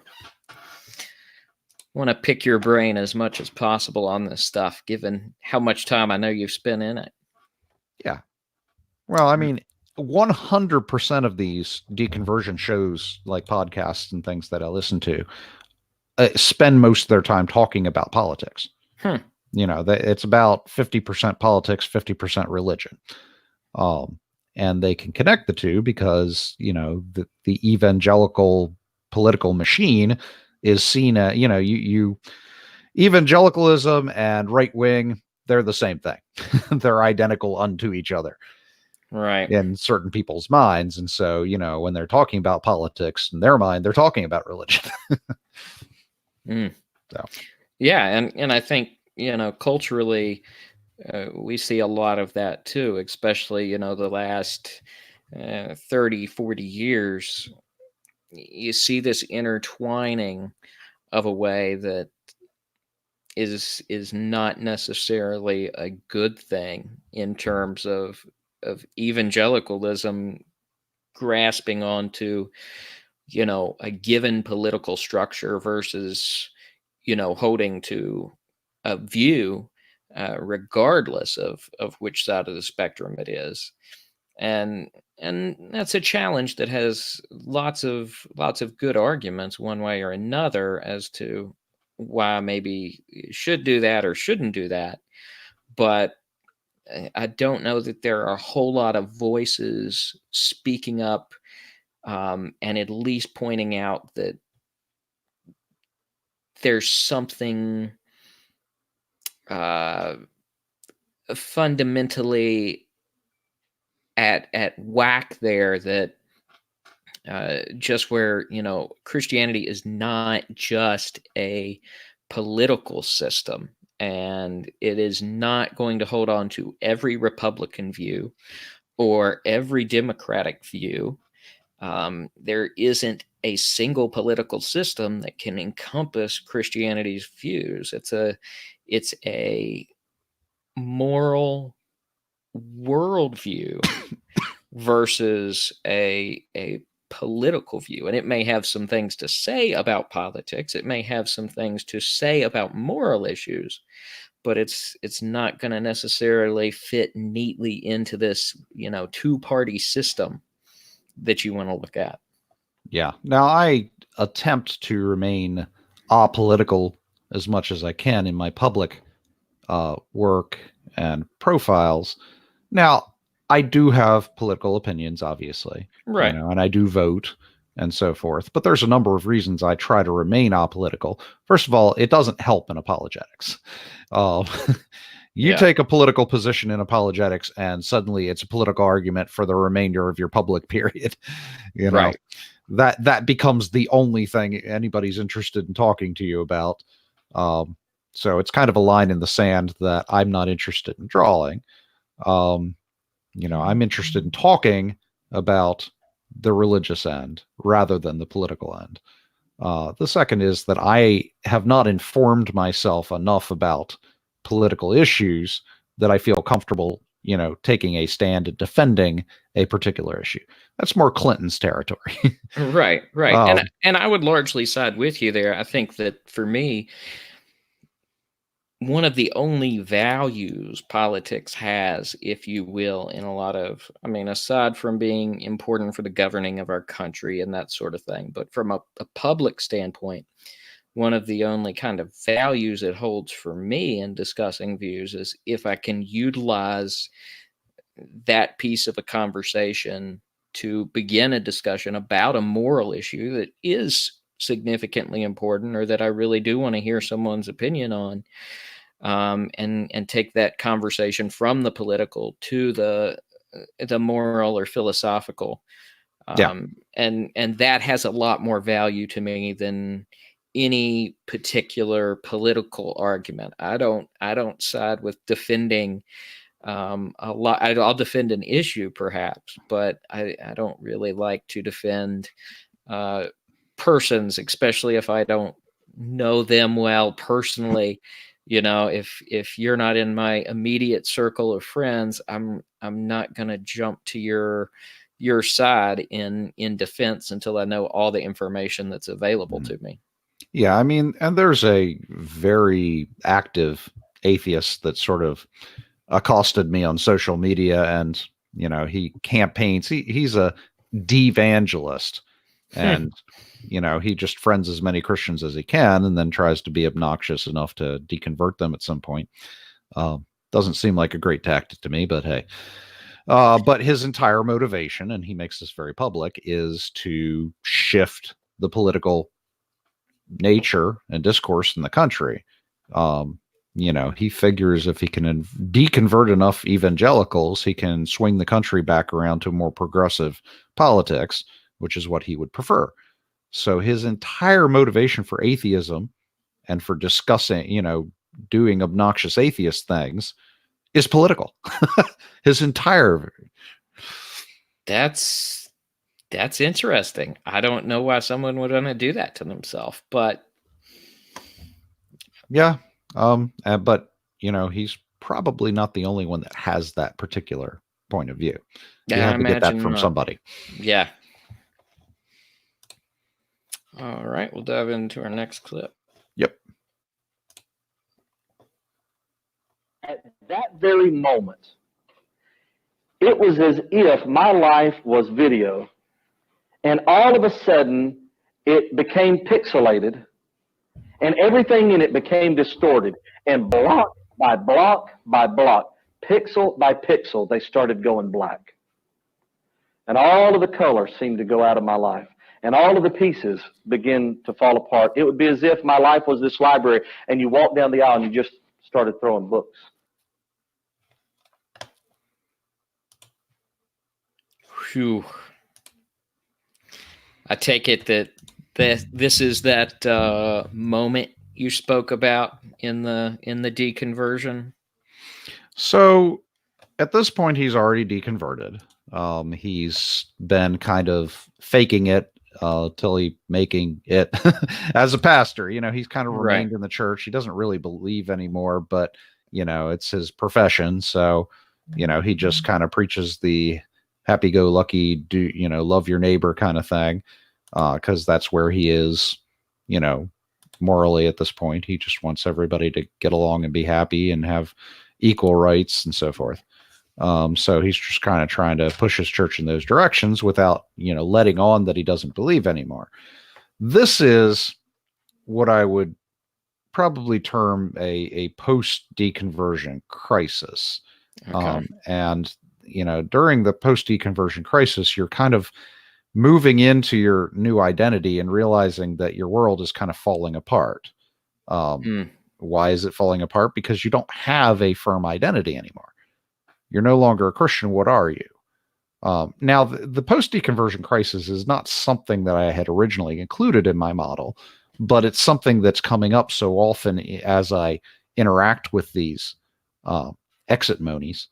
want to pick your brain as much as possible on this stuff, given how much time I know you've spent in it. Yeah. Well, I mean, 100% of these deconversion shows, like podcasts and things that I listen to, spend most of their time talking about politics. It's about 50% politics, 50% religion. And they can connect the two because, the evangelical political machine is seen at, evangelicalism and right wing, they're the same thing. They're identical unto each other. Right. In certain people's minds. And so, when they're talking about politics in their mind, they're talking about religion. So. Yeah. And I think, culturally, we see a lot of that too, especially, the last 30, 40 years. you see this intertwining of a way that is not necessarily a good thing in terms of evangelicalism grasping onto, a given political structure versus, holding to a view, regardless of which side of the spectrum it is. And that's a challenge that has lots of good arguments one way or another as to why maybe you should do that or shouldn't do that. But I don't know that there are a whole lot of voices speaking up, and at least pointing out that there's something uh, fundamentally at whack there, that just where Christianity is not just a political system, and it is not going to hold on to every Republican view or every Democratic view. There isn't a single political system that can encompass Christianity's views. It's a moral worldview versus a political view. And it may have some things to say about politics. It may have some things to say about moral issues, but it's not going to necessarily fit neatly into this, two-party system that you want to look at. Yeah. Now, I attempt to remain apolitical as much as I can in my public work and profiles. Now, I do have political opinions, obviously, Right. and I do vote and so forth. But there's a number of reasons I try to remain apolitical. First of all, it doesn't help in apologetics. Uh, you Yeah. take a political position in apologetics, and suddenly it's a political argument for the remainder of your public period. Right. That becomes the only thing anybody's interested in talking to you about. So it's kind of a line in the sand that I'm not interested in drawing. I'm interested in talking about the religious end rather than the political end. The second is that I have not informed myself enough about political issues that I feel comfortable, taking a stand and defending a particular issue. That's more Clinton's territory. Right. Um, And I would largely side with you there. I think that for me, one of the only values politics has, if you will, in a lot of, aside from being important for the governing of our country and that sort of thing, but from a public standpoint, one of the only kind of values it holds for me in discussing views is if I can utilize that piece of a conversation to begin a discussion about a moral issue that is significantly important, or that I really do want to hear someone's opinion on, and take that conversation from the political to the moral or philosophical. And that has a lot more value to me than any particular political argument. I don't side with defending a lot. I'll defend an issue perhaps, but I don't really like to defend persons, especially if I don't know them well personally. If you're not in my immediate circle of friends, I'm not going to jump to your side in defense until I know all the information that's available to me. Yeah, and there's a very active atheist that sort of accosted me on social media, and he campaigns. He's a devangelist, and he just friends as many Christians as he can, and then tries to be obnoxious enough to deconvert them at some point. Doesn't seem like a great tactic to me, but hey. But his entire motivation, and he makes this very public, is to shift the political nature and discourse in the country. He figures if he can deconvert enough evangelicals, he can swing the country back around to more progressive politics, which is what he would prefer. So his entire motivation for atheism and for discussing, doing obnoxious atheist things is political. His entire. That's That's interesting. I don't know why someone would want to do that to themselves, but Yeah. But he's probably not the only one that has that particular point of view. He yeah, I had to get that imagine from not. somebody. Yeah. All right, we'll dive into our next clip. Yep. At that very moment, it was as if my life was video, and all of a sudden it became pixelated, and everything in it became distorted, and block by block by block, pixel by pixel, they started going black. And all of the color seemed to go out of my life. And all of the pieces begin to fall apart. It would be as if my life was this library, and you walk down the aisle and you just started throwing books. Phew. I take it that this is that moment you spoke about in the deconversion. So at this point, he's already deconverted. He's been kind of faking it till he making it as a pastor. He's kind of Right. remained in the church. He doesn't really believe anymore, but it's his profession. So he just kind of preaches the happy-go-lucky, love your neighbor kind of thing, because that's where he is. Morally at this point, he just wants everybody to get along and be happy and have equal rights and so forth. So he's just kind of trying to push his church in those directions without, letting on that he doesn't believe anymore. This is what I would probably term a post deconversion crisis. Okay. And, during the post deconversion crisis, you're kind of moving into your new identity and realizing that your world is kind of falling apart. Why is it falling apart? Because you don't have a firm identity anymore. You're no longer a Christian. What are you? Now, the post deconversion crisis is not something that I had originally included in my model, but it's something that's coming up so often as I interact with these exit monies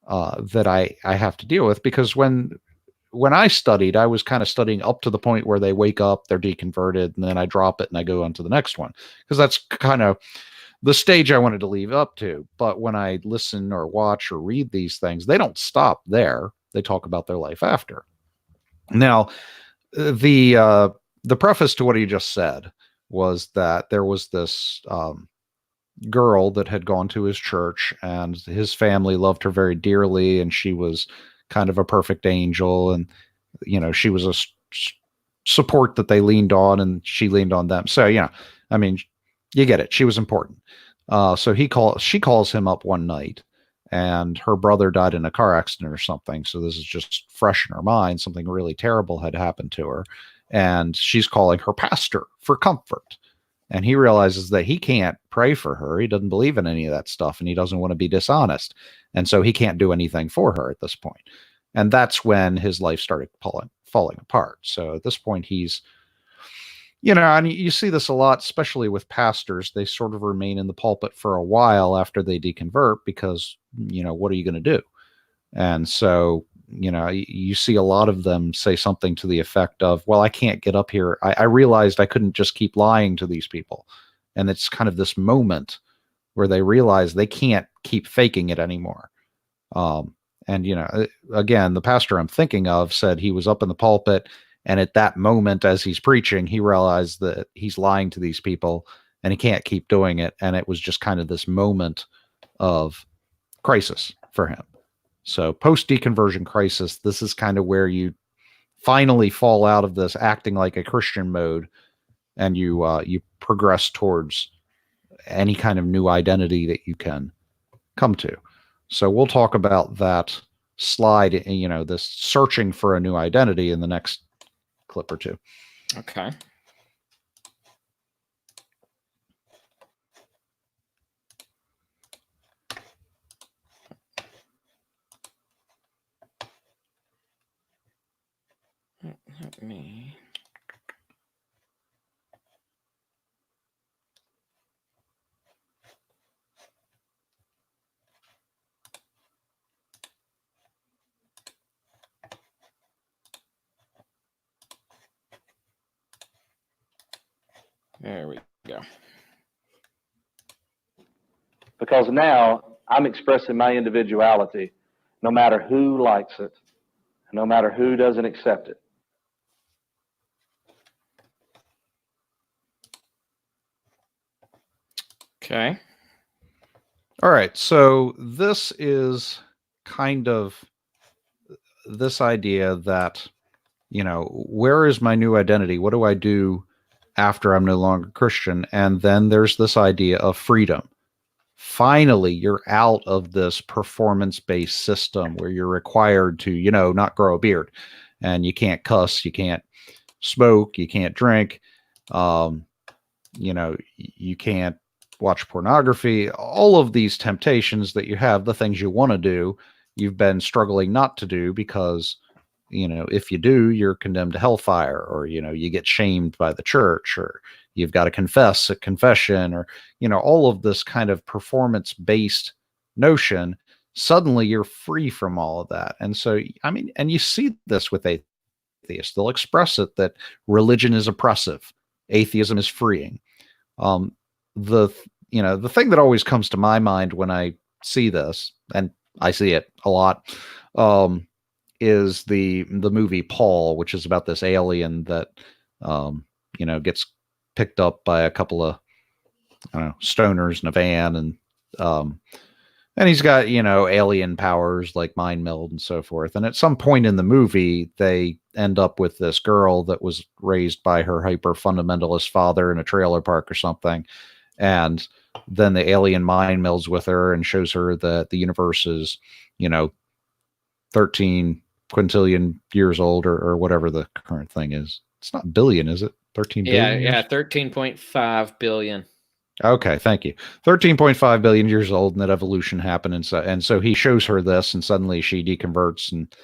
that I have to deal with. Because when I studied, I was kind of studying up to the point where they wake up, they're deconverted, and then I drop it and I go on to the next one, because that's kind of the stage I wanted to leave up to. But when I listen or watch or read these things, they don't stop there. They talk about their life after. Now, the preface to what he just said was that there was this girl that had gone to his church, and his family loved her very dearly, and she was kind of a perfect angel, and she was a support that they leaned on, and she leaned on them. So I mean, you get it. She was important. So she calls him up one night, and her brother died in a car accident or something. So this is just fresh in her mind. Something really terrible had happened to her, and she's calling her pastor for comfort. And he realizes that he can't pray for her. He doesn't believe in any of that stuff, and he doesn't want to be dishonest. And so he can't do anything for her at this point. And that's when his life started falling apart. So at this point, he's, and you see this a lot, especially with pastors. They sort of remain in the pulpit for a while after they deconvert because, what are you going to do? And so, you see a lot of them say something to the effect of, well, I can't get up here. I realized I couldn't just keep lying to these people. And it's kind of this moment where they realize they can't keep faking it anymore. And, again, the pastor I'm thinking of said he was up in the pulpit, and at that moment, as he's preaching, he realized that he's lying to these people and he can't keep doing it. And it was just kind of this moment of crisis for him. So post deconversion crisis, this is kind of where you finally fall out of this acting like a Christian mode, and you progress towards any kind of new identity that you can come to. So we'll talk about that slide, this searching for a new identity in the next clip or two. Okay. Let me. There we go. Because now I'm expressing my individuality, no matter who likes it, no matter who doesn't accept it. Okay. All right. So this is kind of this idea that, where is my new identity? What do I do after I'm no longer Christian? And then there's this idea of freedom. Finally, you're out of this performance-based system where you're required to, not grow a beard, and you can't cuss, you can't smoke, you can't drink, you can't watch pornography. All of these temptations that you have, the things you want to do, you've been struggling not to do because, if you do, you're condemned to hellfire, or, you get shamed by the church, or you've got to confess at confession, or, all of this kind of performance-based notion. Suddenly you're free from all of that. And so, and you see this with atheists. They'll express it that religion is oppressive, atheism is freeing. The thing that always comes to my mind when I see this, and I see it a lot, is the movie Paul, which is about this alien that gets picked up by a couple of stoners in a van, and he's got alien powers like mind meld and so forth. And at some point in the movie, they end up with this girl that was raised by her hyper fundamentalist father in a trailer park or something, and then the alien mind melds with her and shows her that the universe is 13 quintillion years old, or whatever the current thing is. It's not billion, is it? 13 billion years? 13.5 billion. Okay, thank you. 13.5 billion years old, and that evolution happened, and so he shows her this, and suddenly she deconverts, and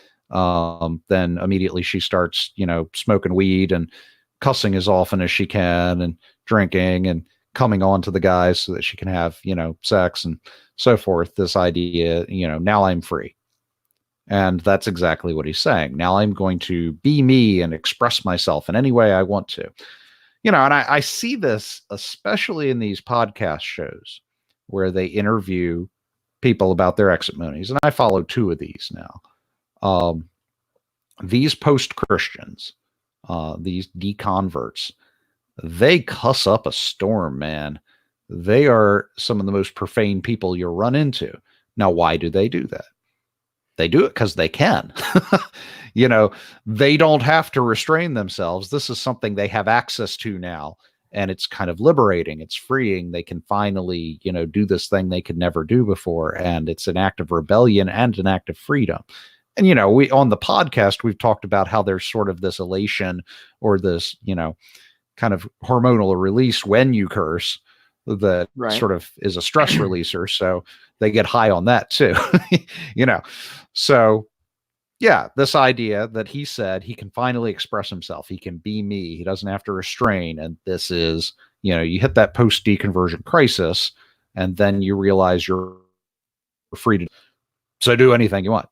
then immediately she starts, smoking weed and cussing as often as she can, and drinking and coming on to the guys so that she can have, sex and so forth. This idea, now I'm free. And that's exactly what he's saying. Now I'm going to be me and express myself in any way I want to. And I see this especially in these podcast shows where they interview people about their exit monies. And I follow 2 of these now. These post-Christians, these deconverts, they cuss up a storm, man. They are some of the most profane people you'll run into. Now, why do they do that? They do it because they can. They don't have to restrain themselves. This is something they have access to now, and it's kind of liberating. It's freeing. They can finally, do this thing they could never do before, and it's an act of rebellion and an act of freedom. And, we on the podcast, we've talked about how there's sort of this elation or this, kind of hormonal release when you curse that sort of is a stress releaser. So they get high on that too, So yeah, this idea that he said he can finally express himself. He can be me. He doesn't have to restrain. And this is, you hit that post deconversion crisis, and then you realize you're free to do anything you want.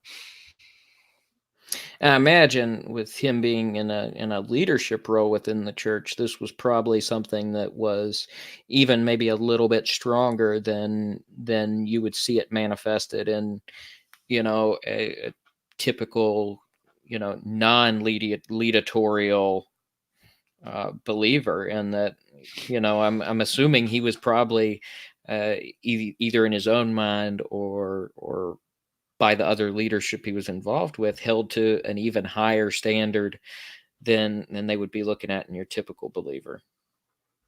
And I imagine with him being in a leadership role within the church, this was probably something that was even maybe a little bit stronger than you would see it manifested in, a typical, non-leadatorial believer. And that, I'm assuming he was probably either in his own mind or by the other leadership he was involved with, held to an even higher standard than they would be looking at in your typical believer.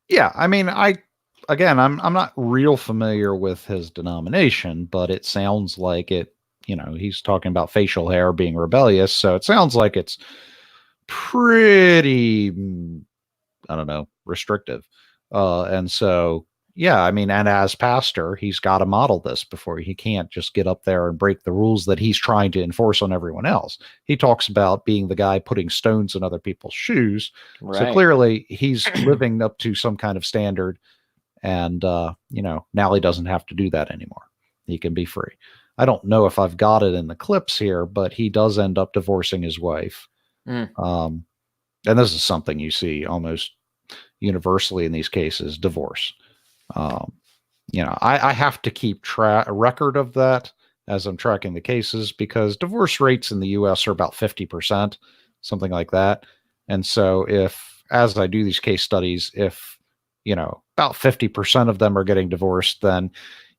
Yeah, I'm not real familiar with his denomination, but it sounds like it, he's talking about facial hair being rebellious, so it sounds like it's pretty, I don't know, restrictive. And so, yeah, and as pastor, he's got to model this before. He can't just get up there and break the rules that he's trying to enforce on everyone else. He talks about being the guy putting stones in other people's shoes. Right. So clearly he's living up to some kind of standard. And, now he doesn't have to do that anymore. He can be free. I don't know if I've got it in the clips here, but he does end up divorcing his wife. And this is something you see almost, universally in these cases, divorce. I have to keep a record of that as I'm tracking the cases, because divorce rates in the US are about 50%, something like that. And so as I do these case studies, if, about 50% of them are getting divorced, then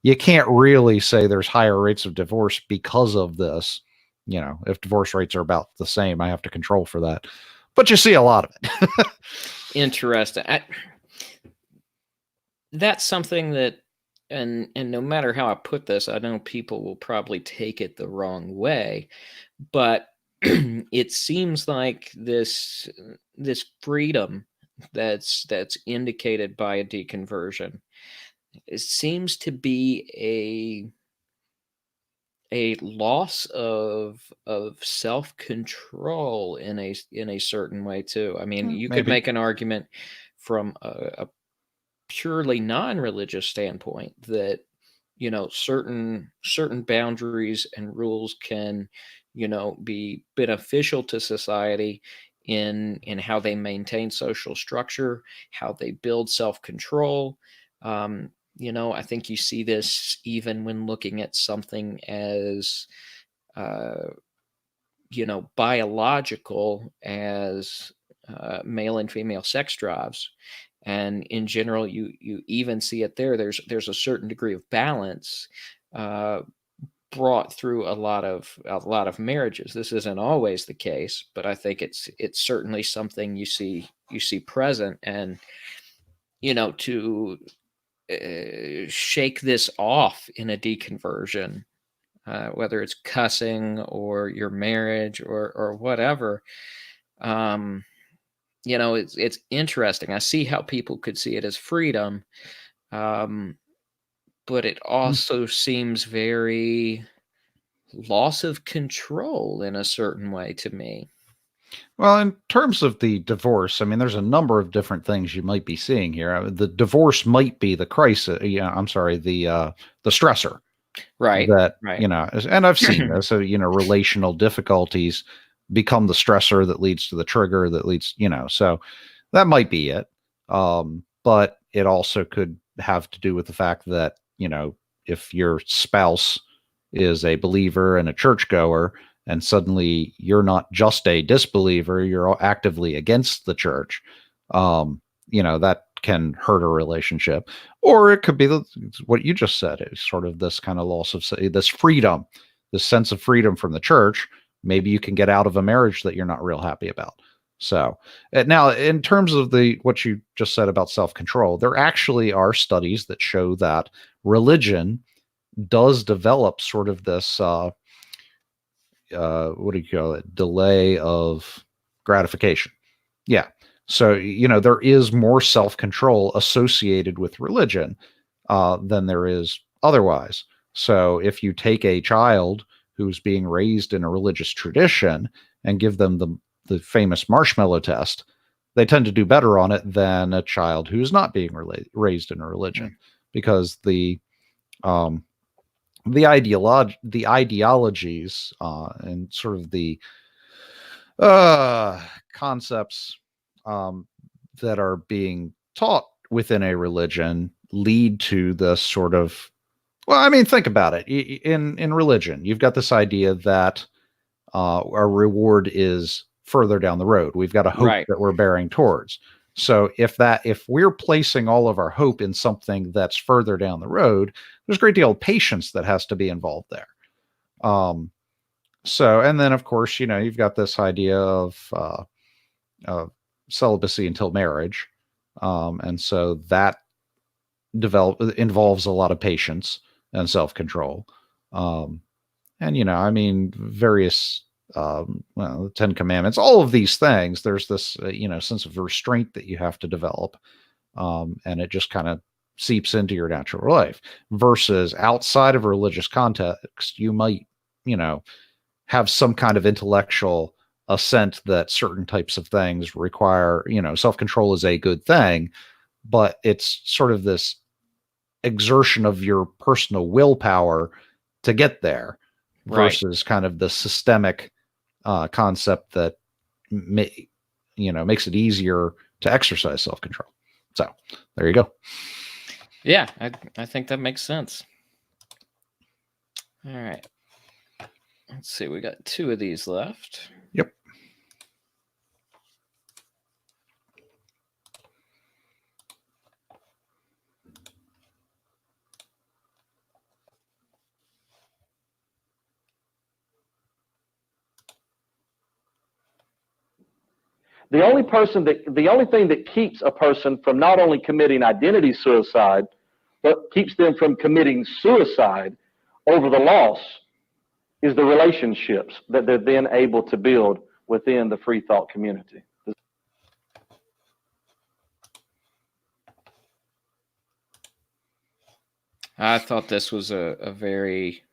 you can't really say there's higher rates of divorce because of this. If divorce rates are about the same, I have to control for that. But you see a lot of it. Interesting. That's something that, and no matter how I put this, I know people will probably take it the wrong way, but it seems like this freedom that's indicated by a deconversion, it seems to be a loss of self-control in a certain way too. I mean, you could Maybe. make an argument from a purely non-religious standpoint that certain boundaries and rules can be beneficial to society in how they maintain social structure, how they build self-control. I think you see this even when looking at something as uh, biological as male and female sex drives. And in general, you even see it there. There's a certain degree of balance brought through a lot of marriages. This isn't always the case, but I think it's certainly something you see present. And to shake this off in a deconversion, whether it's cussing or your marriage or whatever. It's interesting. I see how people could see it as freedom, but it also seems very loss of control in a certain way to me. Well, in terms of the divorce, I mean, there's a number of different things you might be seeing here. The divorce might be the crisis. Yeah, I'm sorry, the stressor. Right. That, Right. And I've seen this. So, relational difficulties become the stressor that leads to the trigger that leads, so that might be it. But it also could have to do with the fact that, if your spouse is a believer and a churchgoer, and suddenly you're not just a disbeliever, you're actively against the church, that can hurt a relationship. Or it could be what you just said, is sort of this kind of loss of this freedom, this sense of freedom from the church. Maybe you can get out of a marriage that you're not real happy about. So now, in terms of what you just said about self-control, there actually are studies that show that religion does develop sort of this what do you call it? Delay of gratification. Yeah. So, there is more self-control associated with religion than there is otherwise. So if you take a child who's being raised in a religious tradition and give them the famous marshmallow test, they tend to do better on it than a child who's not being raised in a religion, because the ideologies and sort of the concepts that are being taught within a religion lead to this sort of, well, I mean, think about it. In religion, you've got this idea that our reward is further down the road. We've got a hope Right. that we're bearing towards. So if we're placing all of our hope in something that's further down the road, there's a great deal of patience that has to be involved there. So, and then of course, you've got this idea of celibacy until marriage. And so that involves a lot of patience and self-control. And, I mean, various, the 10 Commandments, all of these things, there's this, sense of restraint that you have to develop. And it just kind of seeps into your natural life, versus outside of a religious context, you might, have some kind of intellectual assent that certain types of things require, self-control is a good thing, but it's sort of this exertion of your personal willpower to get there, versus kind of the systemic concept that makes it easier to exercise self-control. So there you go. Yeah, I think that makes sense. All right. Let's see. We got 2 of these left. Yep. The only thing that keeps a person from not only committing identity suicide, but keeps them from committing suicide over the loss is the relationships that they're then able to build within the free thought community. I thought this was a very,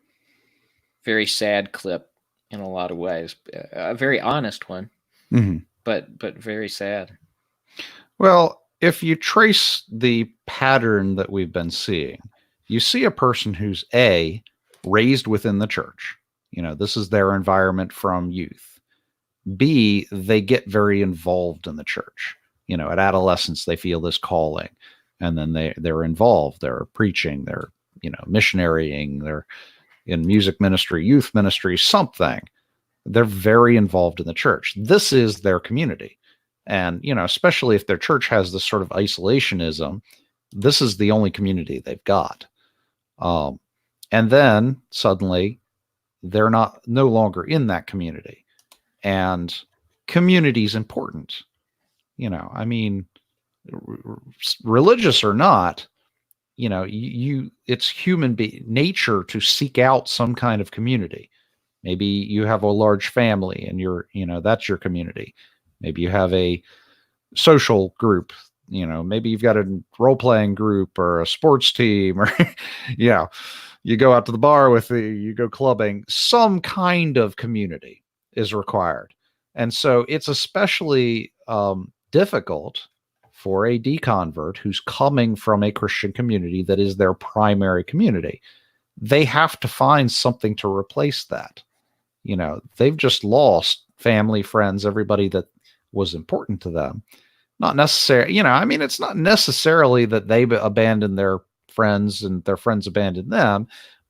very sad clip in a lot of ways. A very honest one, but very sad. Well, if you trace the pattern that we've been seeing, you see a person who's raised within the church. This is their environment from youth. B, they get very involved in the church. At adolescence, they feel this calling, and then they're involved. They're preaching. They're missionarying. They're in music ministry, youth ministry, something. They're very involved in the church. This is their community. And, especially if their church has this sort of isolationism, this is the only community they've got. And then suddenly they're no longer in that community. And community is important. Religious or not, it's human nature to seek out some kind of community. Maybe you have a large family and that's your community. Maybe you have a social group, maybe you've got a role-playing group or a sports team, or, you go out to the bar you go clubbing. Some kind of community is required. And so it's especially difficult for a deconvert who's coming from a Christian community that is their primary community. They have to find something to replace that. They've just lost family, friends, everybody that was important to them. Not necessarily, it's not necessarily that they abandoned their friends and their friends abandoned them,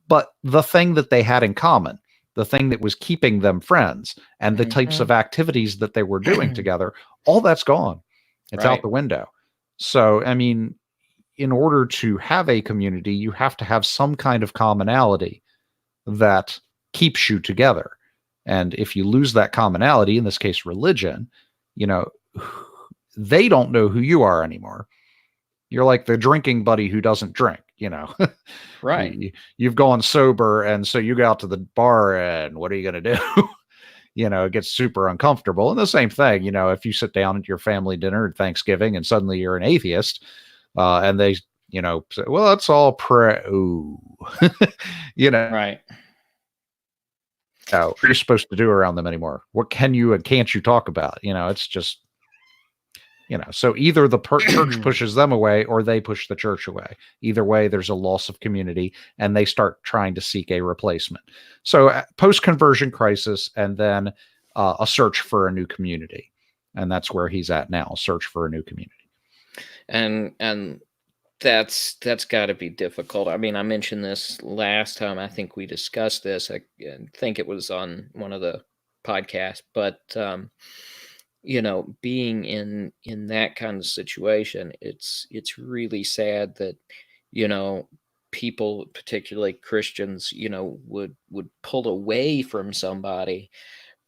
but the thing that they had in common, the thing that was keeping them friends, and the types of activities that they were doing together, all that's gone. It's out the window. So, in order to have a community, you have to have some kind of commonality that keeps you together. And if you lose that commonality, in this case, religion, they don't know who you are anymore. You're like the drinking buddy who doesn't drink, Right. You've gone sober. And so you go out to the bar and what are you going to do? It gets super uncomfortable. And the same thing, if you sit down at your family dinner at Thanksgiving and suddenly you're an atheist, and they, say, well, that's all Right. What are you supposed to do around them anymore? What can you and can't you talk about? It's just, so either the church pushes them away or they push the church away. Either way, there's a loss of community and they start trying to seek a replacement. So post-conversion crisis and then a search for a new community. And that's where he's at now, search for a new community. And that's got to be difficult. I mentioned this last time. I think we discussed this. I think it was on one of the podcasts, but being in that kind of situation, it's really sad that people, particularly Christians, would pull away from somebody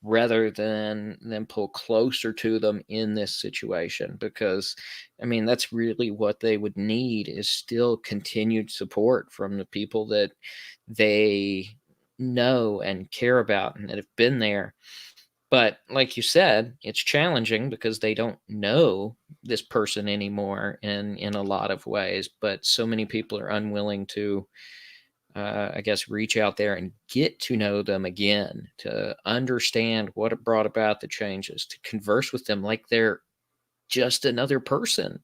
rather than pull closer to them in this situation, because that's really what they would need, is still continued support from the people that they know and care about and that have been there. But like you said, it's challenging because they don't know this person anymore in a lot of ways. But so many people are unwilling to, I guess, reach out there and get to know them again, to understand what brought about the changes, to converse with them like they're just another person,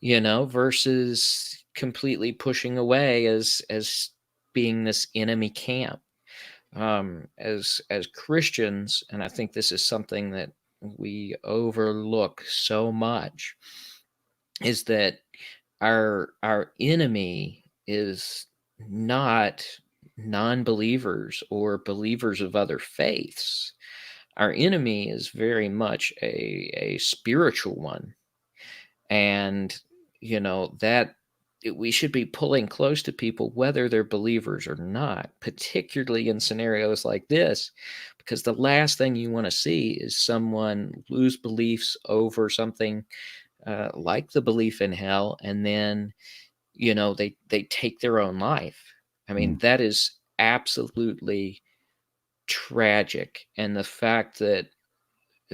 versus completely pushing away as being this enemy camp. As Christians, and I think this is something that we overlook so much, is that our enemy is not non-believers or believers of other faiths. Our enemy is very much a spiritual one, and that we should be pulling close to people whether they're believers or not, particularly in scenarios like this, because the last thing you want to see is someone lose beliefs over something like the belief in hell, and then they take their own life. I mean, that is absolutely tragic, and the fact that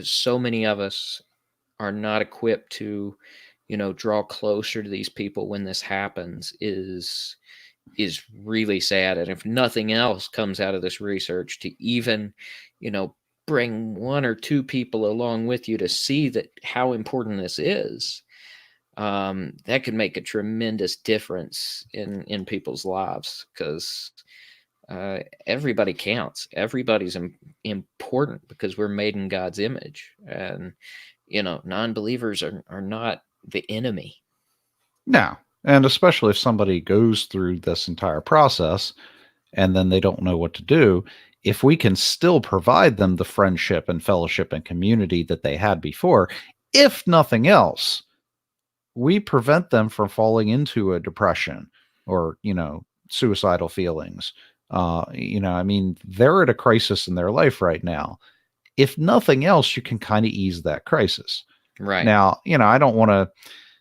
so many of us are not equipped to draw closer to these people when this happens is really sad. And if nothing else comes out of this research, to even bring one or two people along with you to see that how important this is, that could make a tremendous difference in people's lives, because everybody counts. Everybody's important because we're made in God's image, and non-believers are not the enemy. No. And especially if somebody goes through this entire process and then they don't know what to do, if we can still provide them the friendship and fellowship and community that they had before, if nothing else, we prevent them from falling into a depression or, suicidal feelings. I mean, they're at a crisis in their life right now. If nothing else, you can kind of ease that crisis. Right. Now, I don't want to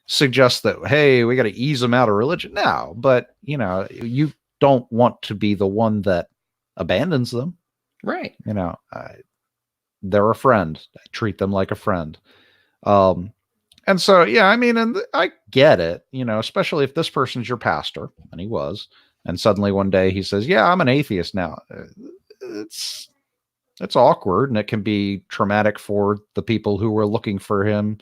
suggest that, hey, we got to ease them out of religion. No, but, you don't want to be the one that abandons them. Right. They're a friend. Treat them like a friend. And so, yeah, I mean, and I get it, especially if this person's your pastor, and he was, and suddenly one day he says, yeah, I'm an atheist now. It's awkward, and it can be traumatic for the people who were looking for him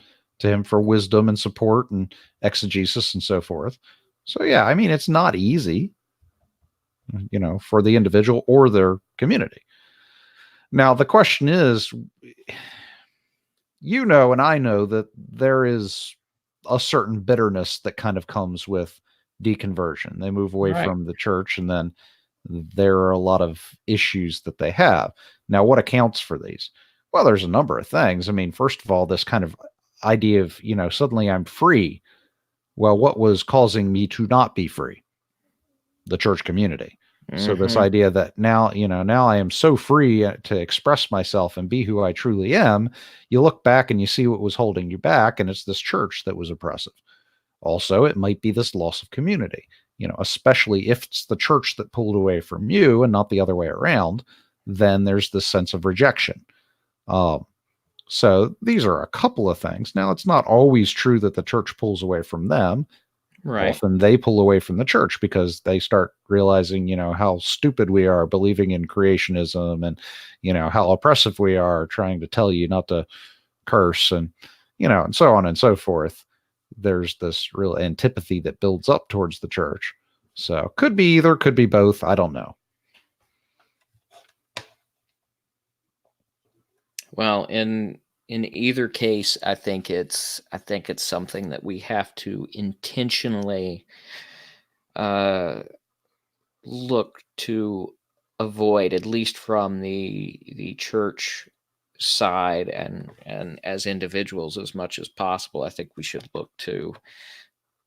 for wisdom and support and exegesis and so forth. So, yeah, I mean, it's not easy, for the individual or their community. Now, the question is, and I know that there is a certain bitterness that kind of comes with deconversion. They move away from the church, and then there are a lot of issues that they have. Now, what accounts for these? Well, there's a number of things. I mean, first of all, this kind of idea of, suddenly I'm free. Well, what was causing me to not be free? The church community. So this idea that now I am so free to express myself and be who I truly am, you look back and you see what was holding you back, and it's this church that was oppressive. Also, it might be this loss of community, especially if it's the church that pulled away from you and not the other way around, then there's this sense of rejection. So these are a couple of things. Now, it's not always true that the church pulls away from them. Right. Often they pull away from the church because they start realizing, how stupid we are believing in creationism, and, how oppressive we are trying to tell you not to curse, and, and so on and so forth. There's this real antipathy that builds up towards the church. So could be either, could be both. I don't know. Well, in either case, I think it's something that we have to intentionally look to avoid, at least from the church side, and as individuals, as much as possible. I think we should look to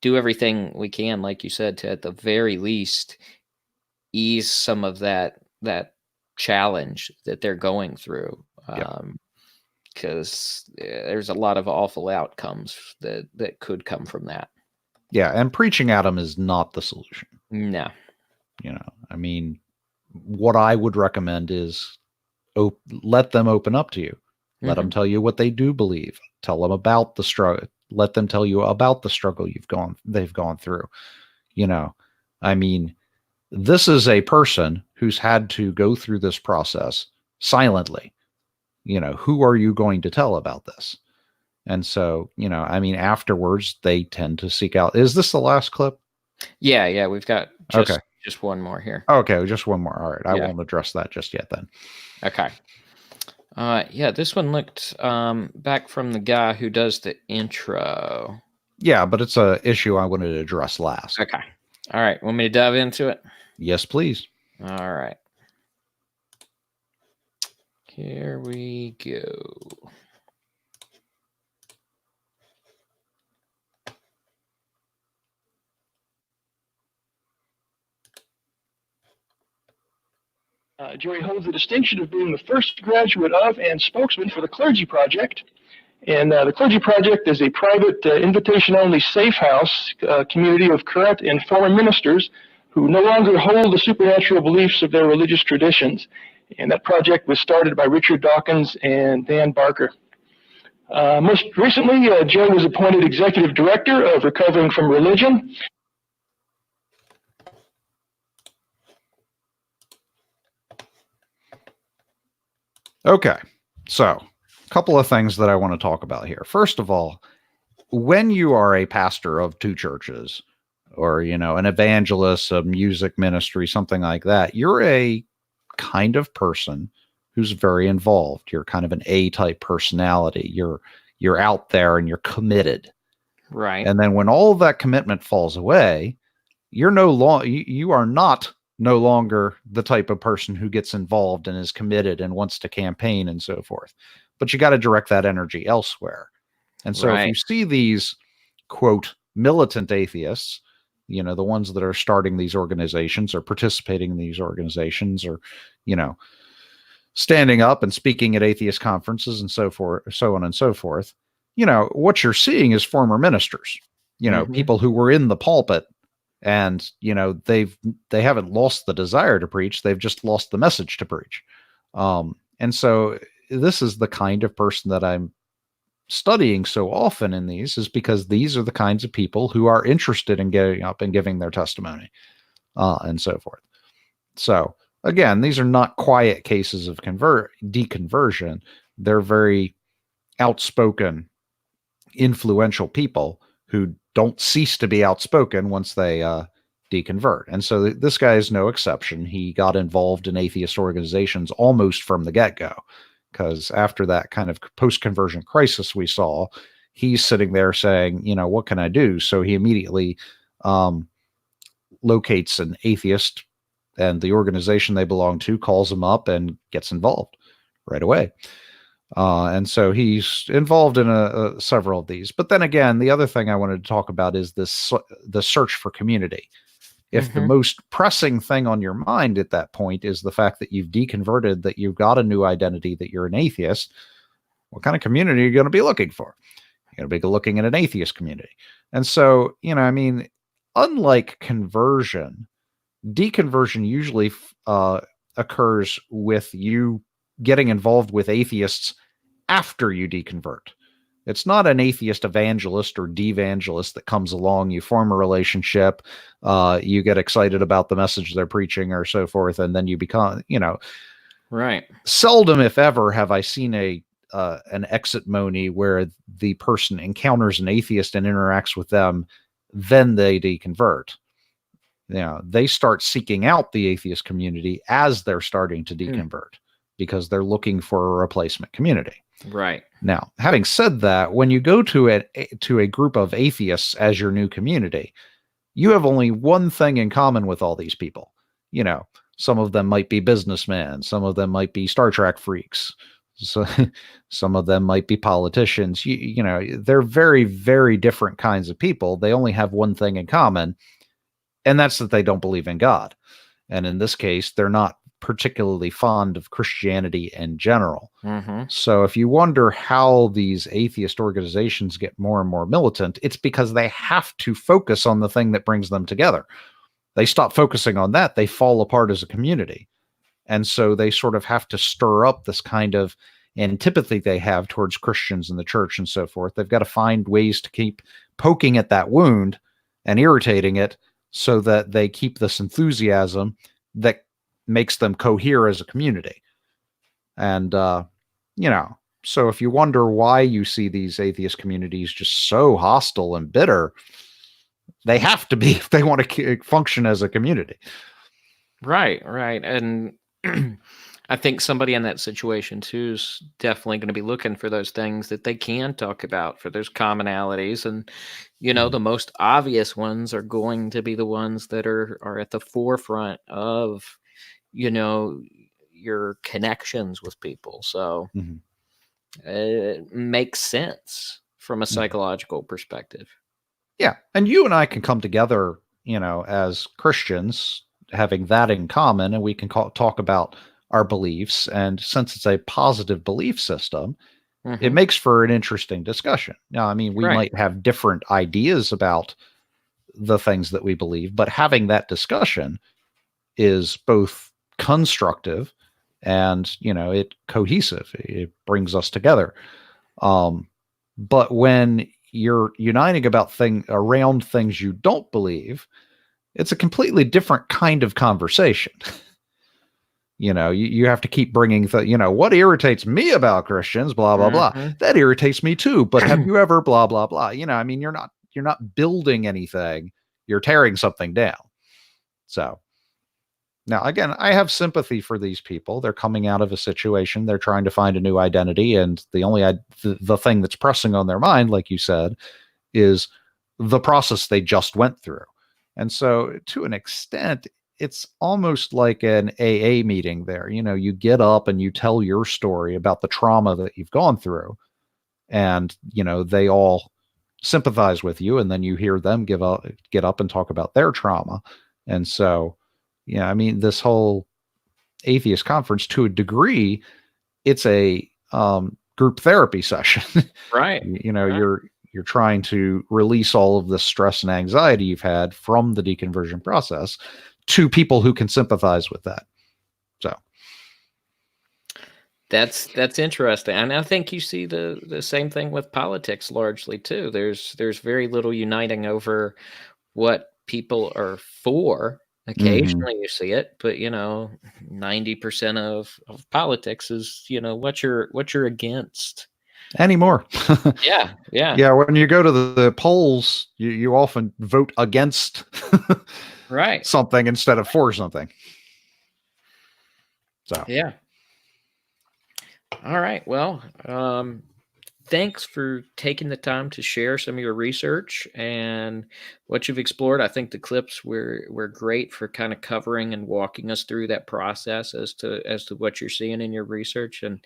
do everything we can, like you said, to at the very least ease some of that challenge that they're going through. Because there's a lot of awful outcomes that could come from that. Yeah, and preaching at them is not the solution. No. I mean, what I would recommend is let them open up to you. Let them tell you what they do believe. Tell them about the struggle. Let them tell you about the struggle they've gone through. I mean, this is a person who's had to go through this process silently. Who are you going to tell about this? And so, I mean, afterwards they tend to seek out. Is this the last clip? Yeah. We've got just one more here. Okay. Just one more. All right. I won't address that just yet then. Okay. Yeah, this one looked back from the guy who does the intro. Yeah, but it's a issue I wanted to address last. Okay. All right. Want me to dive into it? Yes, please. All right. Here we go. Jerry holds the distinction of being the first graduate of and spokesman for the Clergy Project. And the Clergy Project is a private, invitation-only safe house community of current and former ministers who no longer hold the supernatural beliefs of their religious traditions. And that project was started by Richard Dawkins and Dan Barker. Most recently, Jerry was appointed Executive Director of Recovering from Religion. Okay, so a couple of things that I want to talk about here. First of all, when you are a pastor of two churches, or an evangelist, a music ministry, something like that, you're a kind of person who's very involved. You're kind of an A-type personality. You're out there and you're committed. Right. And then when all of that commitment falls away, you are not no longer the type of person who gets involved and is committed and wants to campaign and so forth. But you got to direct that energy elsewhere. And so if you see these, quote, militant atheists, the ones that are starting these organizations or participating in these organizations or, standing up and speaking at atheist conferences and so forth, so on and so forth, what you're seeing is former ministers, people who were in the pulpit and, they haven't lost the desire to preach. They've just lost the message to preach. And so this is the kind of person that I'm studying so often in these, is because these are the kinds of people who are interested in getting up and giving their testimony, and so forth. So again, these are not quiet cases of deconversion. They're very outspoken, influential people who don't cease to be outspoken once they deconvert. And so this guy is no exception. He got involved in atheist organizations almost from the get-go, because after that kind of post-conversion crisis we saw, he's sitting there saying, what can I do? So he immediately locates an atheist, and the organization they belong to calls him up and gets involved right away. And so he's involved in several of these. But then again, the other thing I wanted to talk about is the search for community. If the most pressing thing on your mind at that point is the fact that you've deconverted, that you've got a new identity, that you're an atheist, what kind of community are you going to be looking for? You're going to be looking at an atheist community. And so, unlike conversion, deconversion usually occurs with you getting involved with atheists after you deconvert. It's not an atheist evangelist or devangelist that comes along, you form a relationship, you get excited about the message they're preaching or so forth, and then you become, Right. Seldom, if ever, have I seen an exit mony where the person encounters an atheist and interacts with them, then they deconvert. They start seeking out the atheist community as they're starting to deconvert, because they're looking for a replacement community. Right. Now, having said that, when you go to a group of atheists as your new community, you have only one thing in common with all these people. Some of them might be businessmen, some of them might be Star Trek freaks, so some of them might be politicians. They're very, very different kinds of people. They only have one thing in common, and that's that they don't believe in God. And in this case, they're not particularly fond of Christianity in general. So if you wonder how these atheist organizations get more and more militant, it's because they have to focus on the thing that brings them together. They stop focusing on that, they fall apart as a community. And so they sort of have to stir up this kind of antipathy they have towards Christians and the church and so forth. They've got to find ways to keep poking at that wound and irritating it, so that they keep this enthusiasm that makes them cohere as a community. And, so if you wonder why you see these atheist communities just so hostile and bitter, they have to be if they want to function as a community. Right. And I think somebody in that situation too is definitely going to be looking for those things that they can talk about, for those commonalities. And, the most obvious ones are going to be the ones that are at the forefront of, your connections with people. So Mhm. it makes sense from a Mhm. psychological perspective. Yeah. And you and I can come together, as Christians, having that in common, and we can talk about our beliefs. And since it's a positive belief system, it Hmm. makes for an interesting discussion. Now, I mean, we Right. might have different ideas about the things that we believe, but having that discussion is both constructive and, it cohesive. It brings us together. Um, but when you're uniting around things you don't believe, it's a completely different kind of conversation. You have to keep bringing what irritates me about Christians, blah, blah, blah. Hmm. That irritates me too. But have you ever blah, blah, blah? I mean, you're not building anything. You're tearing something down. So now, again, I have sympathy for these people. They're coming out of a situation. They're trying to find a new identity. And the thing that's pressing on their mind, like you said, is the process they just went through. And so, to an extent, it's almost like an AA meeting there. You get up and you tell your story about the trauma that you've gone through. And, they all sympathize with you. And then you hear them get up and talk about their trauma. And so, I mean, this whole atheist conference, to a degree, it's a group therapy session. Right. Right. You're trying to release all of the stress and anxiety you've had from the deconversion process to people who can sympathize with that. So That's interesting, and I think you see the same thing with politics largely too. There's very little uniting over what people are for. mhm. Occasionally you see it, but 90% of politics is what you're against. Anymore. Yeah, yeah, Yeah, when you go to the polls, you often vote against right. something instead of for something. So Yeah. All right. Well, thanks for taking the time to share some of your research and what you've explored. I think the clips were great for kind of covering and walking us through that process as to what you're seeing in your research. And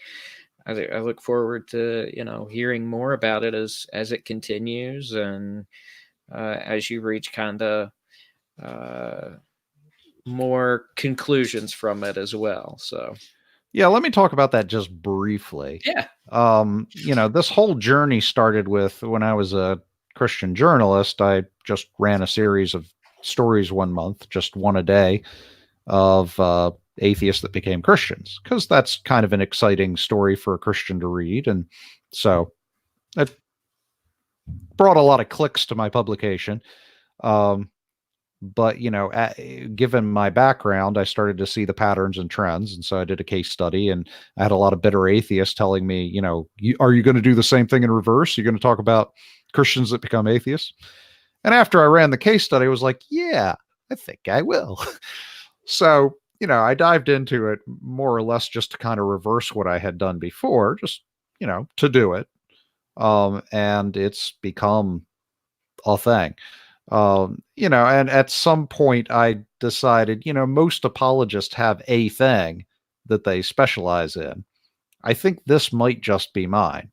I look forward to hearing more about it as it continues and as you reach kind of uh, more conclusions from it as well. So yeah, let me talk about that just briefly. yeah. This whole journey started with when I was a Christian journalist. I just ran a series of stories one month, just one a day, of atheists that became Christians, because that's kind of an exciting story for a Christian to read. And so it brought a lot of clicks to my publication. Um, but given my background, I started to see the patterns and trends, and so I did a case study, and I had a lot of bitter atheists telling me, are you going to do the same thing in reverse? You're going to talk about Christians that become atheists? And after I ran the case study, I was like, yeah, I think I will. So I dived into it more or less just to kind of reverse what I had done before, just to do it. And it's become a thing. And at some point I decided, most apologists have a thing that they specialize in. I think this might just be mine.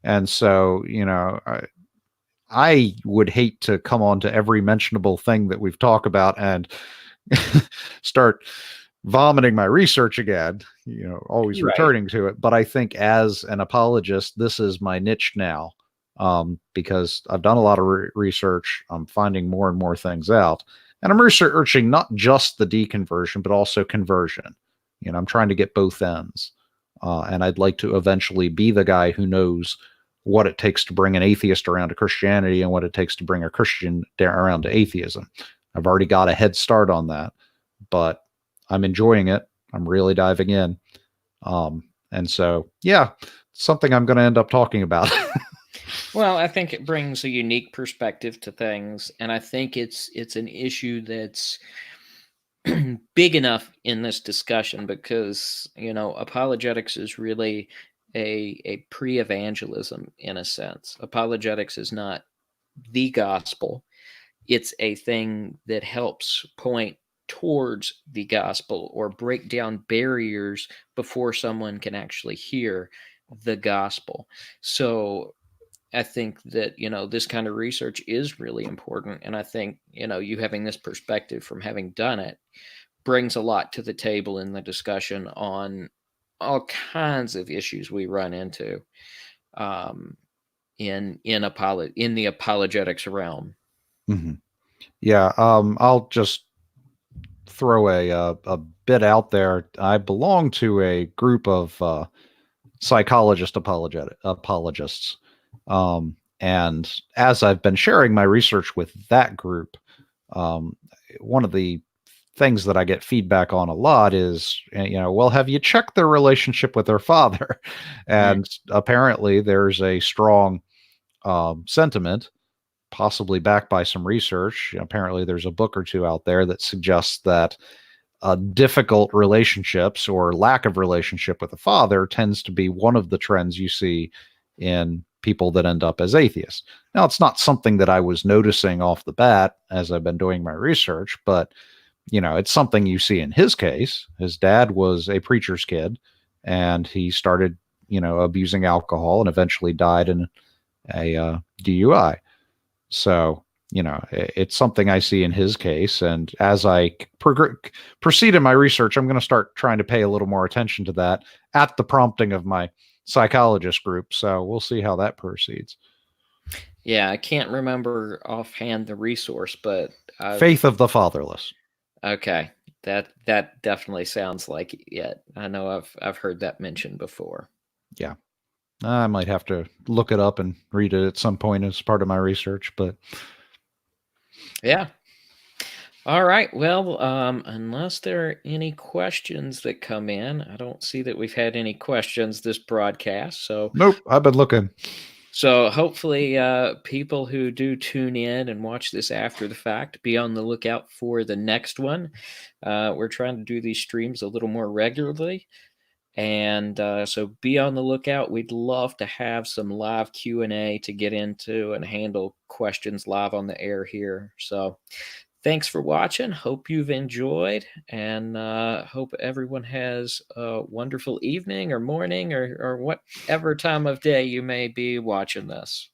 And so, I would hate to come on to every mentionable thing that we've talked about and start vomiting my research again, always Right. returning to it. But I think as an apologist, this is my niche now, because I've done a lot of research. I'm finding more and more things out. And I'm researching not just the deconversion, but also conversion. I'm trying to get both ends. And I'd like to eventually be the guy who knows what it takes to bring an atheist around to Christianity and what it takes to bring a Christian around to atheism. I've already got a head start on that, but I'm enjoying it. I'm really diving in. And so, yeah, something I'm going to end up talking about. Well, I think it brings a unique perspective to things, and I think it's an issue that's big enough in this discussion because, apologetics is really a pre-evangelism in a sense. Apologetics is not the gospel. It's a thing that helps point towards the gospel or break down barriers before someone can actually hear the gospel. So I think that, this kind of research is really important. And I think, you having this perspective from having done it brings a lot to the table in the discussion on all kinds of issues we run into um, in the apologetics realm. Mhm. Yeah, I'll just throw a bit out there. I belong to a group of apologists, and as I've been sharing my research with that group, um, one of the things that I get feedback on a lot is, well, have you checked their relationship with their father? And apparently, there's a strong sentiment, possibly backed by some research. Apparently, there's a book or two out there that suggests that difficult relationships or lack of relationship with a father tends to be one of the trends you see in people that end up as atheists. Now, it's not something that I was noticing off the bat as I've been doing my research, but it's something you see in his case. His dad was a preacher's kid, and he started, abusing alcohol and eventually died in a DUI. So, it's something I see in his case. And as I proceed in my research, I'm going to start trying to pay a little more attention to that at the prompting of my psychologist group. So we'll see how that proceeds. Yeah, I can't remember offhand the resource, but Faith of the Fatherless. Okay, that definitely sounds like it. I know I've heard that mentioned before. Yeah. I might have to look it up and read it at some point as part of my research, but yeah. All right. Well, unless there are any questions that come in, I don't see that we've had any questions this broadcast. So nope, I've been looking. So hopefully, people who do tune in and watch this after the fact, be on the lookout for the next one. We're trying to do these streams a little more regularly. And so be on the lookout. We'd love to have some live Q&A to get into and handle questions live on the air here. So thanks for watching. Hope you've enjoyed, and hope everyone has a wonderful evening or morning or whatever time of day you may be watching this.